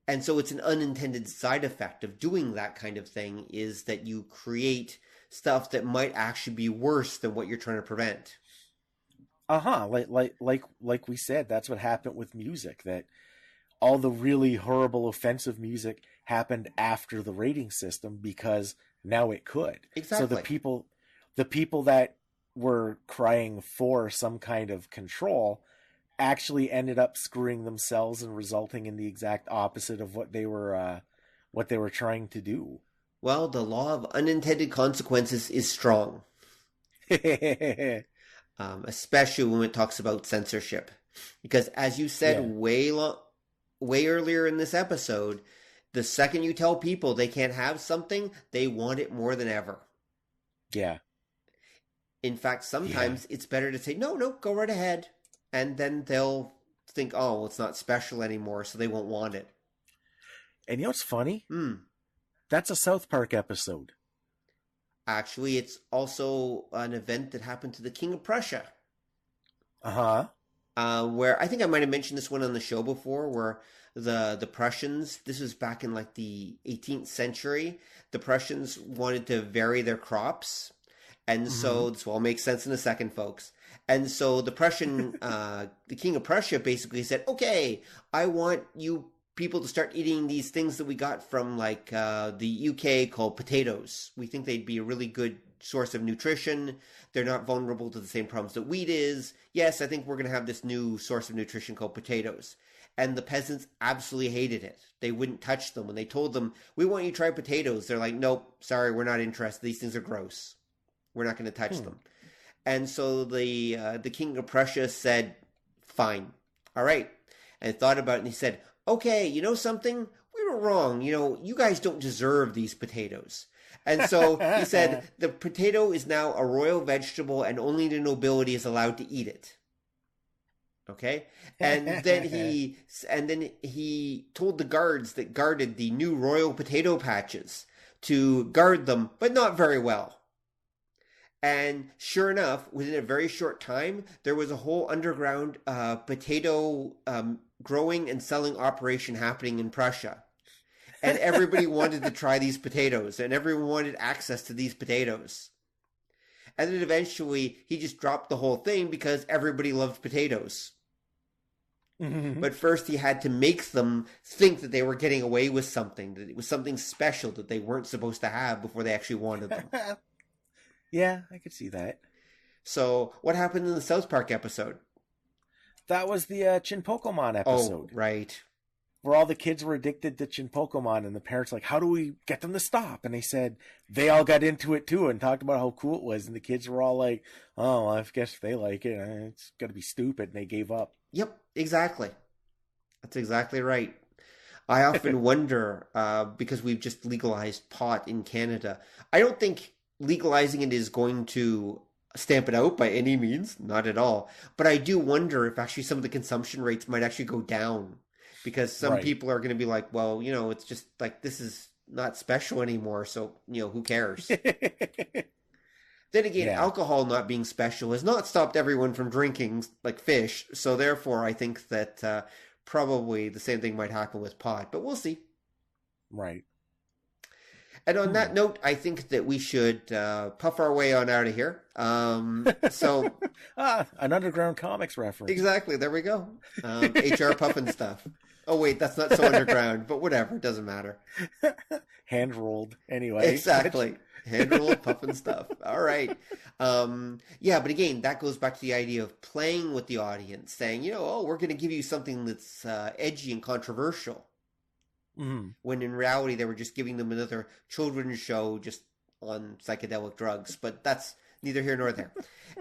And so it's an unintended side effect of doing that kind of thing, is that you create stuff that might actually be worse than what you're trying to prevent. Like we said, that's what happened with music, that all the really horrible, offensive music happened after the rating system because now it could. Exactly. So the people that were crying for some kind of control actually ended up screwing themselves and resulting in the exact opposite of what they were trying to do. Well, the law of unintended consequences is strong. especially when it talks about censorship. Because as you said way earlier in this episode, the second you tell people they can't have something, they want it more than ever. Yeah. In fact, sometimes it's better to say, no, go right ahead. And then they'll think, oh, well, it's not special anymore, so they won't want it. And you know what's funny? That's a South Park episode. Actually, it's also an event that happened to the King of Prussia. Uh-huh. Where I think I might have mentioned this one on the show before, where the Prussians, this was back in like the 18th century, the Prussians wanted to vary their crops. And so this will all make sense in a second, folks. And so the Prussian, the King of Prussia basically said, okay, I want you people to start eating these things that we got from like the UK called potatoes. We think they'd be a really good source of nutrition. They're not vulnerable to the same problems that wheat is. Yes, I think we're going to have this new source of nutrition called potatoes. And the peasants absolutely hated it. They wouldn't touch them. When they told them, we want you to try potatoes, they're like, nope, sorry, we're not interested. These things are gross. We're not going to touch them. And so the King of Prussia said, fine. All right. And thought about it, and he said, okay, you know something? We were wrong. You know, you guys don't deserve these potatoes. And so he said, the potato is now a royal vegetable and only the nobility is allowed to eat it. Okay? And then he told the guards that guarded the new royal potato patches to guard them, but not very well. And sure enough, within a very short time, there was a whole underground potato growing and selling operation happening in Prussia. And everybody wanted to try these potatoes, and everyone wanted access to these potatoes. And then eventually, he just dropped the whole thing because everybody loved potatoes. But first, he had to make them think that they were getting away with something, that it was something special that they weren't supposed to have before they actually wanted them. Yeah, I could see that. So, what happened in the South Park episode? That was the Chinpokomon episode. Oh, right. Where all the kids were addicted to Chinpokomon, and the parents like, how do we get them to stop? And they said they all got into it too and talked about how cool it was. And the kids were all like, oh, I guess if they like it, it's got to be stupid. And they gave up. Yep, exactly. That's exactly right. I often wonder, because we've just legalized pot in Canada, I don't think legalizing it is going to stamp it out by any means, not at all. But I do wonder if actually some of the consumption rates might actually go down, because some people are going to be like, well, you know, it's just like, this is not special anymore, so, you know, who cares? Then again, alcohol not being special has not stopped everyone from drinking like fish, so therefore I think that probably the same thing might happen with pot, but we'll see. Right. And on that note, I think that we should puff our way on out of here. So an Underground Comics reference. Exactly. There we go. HR puffin stuff. Oh, wait, that's not so underground, but whatever. It doesn't matter. Hand-rolled, anyway. Exactly. Hand-rolled puffin stuff. All right. Yeah, but again, that goes back to the idea of playing with the audience, saying, you know, oh, we're going to give you something that's edgy and controversial. When in reality, they were just giving them another children's show just on psychedelic drugs. But that's neither here nor there.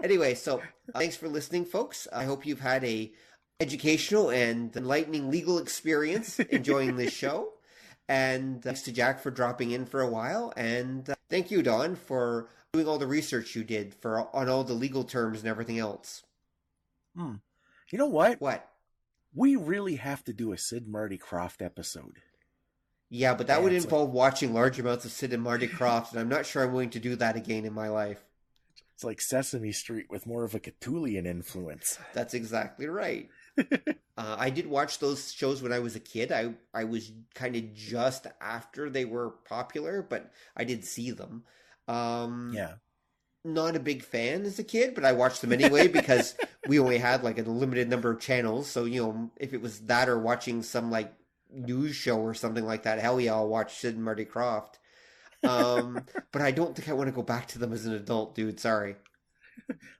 Anyway, so thanks for listening, folks. I hope you've had a educational and enlightening legal experience enjoying this show. And thanks to Jack for dropping in for a while. And thank you, Don, for doing all the research you did on all the legal terms and everything else. You know what? What? We really have to do a Sid Marty Krofft episode. Yeah, but that would involve watching large amounts of Sid and Marty Krofft, and I'm not sure I'm willing to do that again in my life. It's like Sesame Street with more of a Cthulhian influence. That's exactly right. I did watch those shows when I was a kid. I was kind of just after they were popular, but I did see them. Not a big fan as a kid, but I watched them anyway because we only had like a limited number of channels. So, you know, if it was that or watching some like news show or something like that, hell yeah, I'll watch Sid and Marty Krofft. But I don't think I want to go back to them as an adult, dude. Sorry.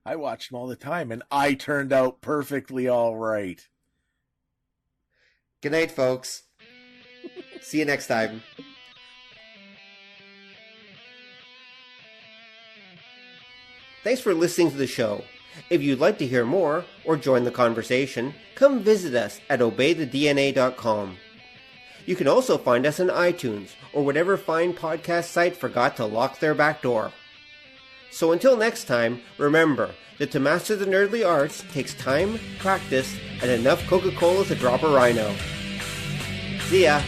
I watched them all the time, and I turned out perfectly all right. Good night, folks. See you next time. Thanks for listening to the show. If you'd like to hear more or join the conversation, come visit us at obeythedna.com. You can also find us on iTunes or whatever fine podcast site forgot to lock their back door. So until next time, remember that to master the nerdly arts takes time, practice, and enough Coca-Cola to drop a rhino. See ya!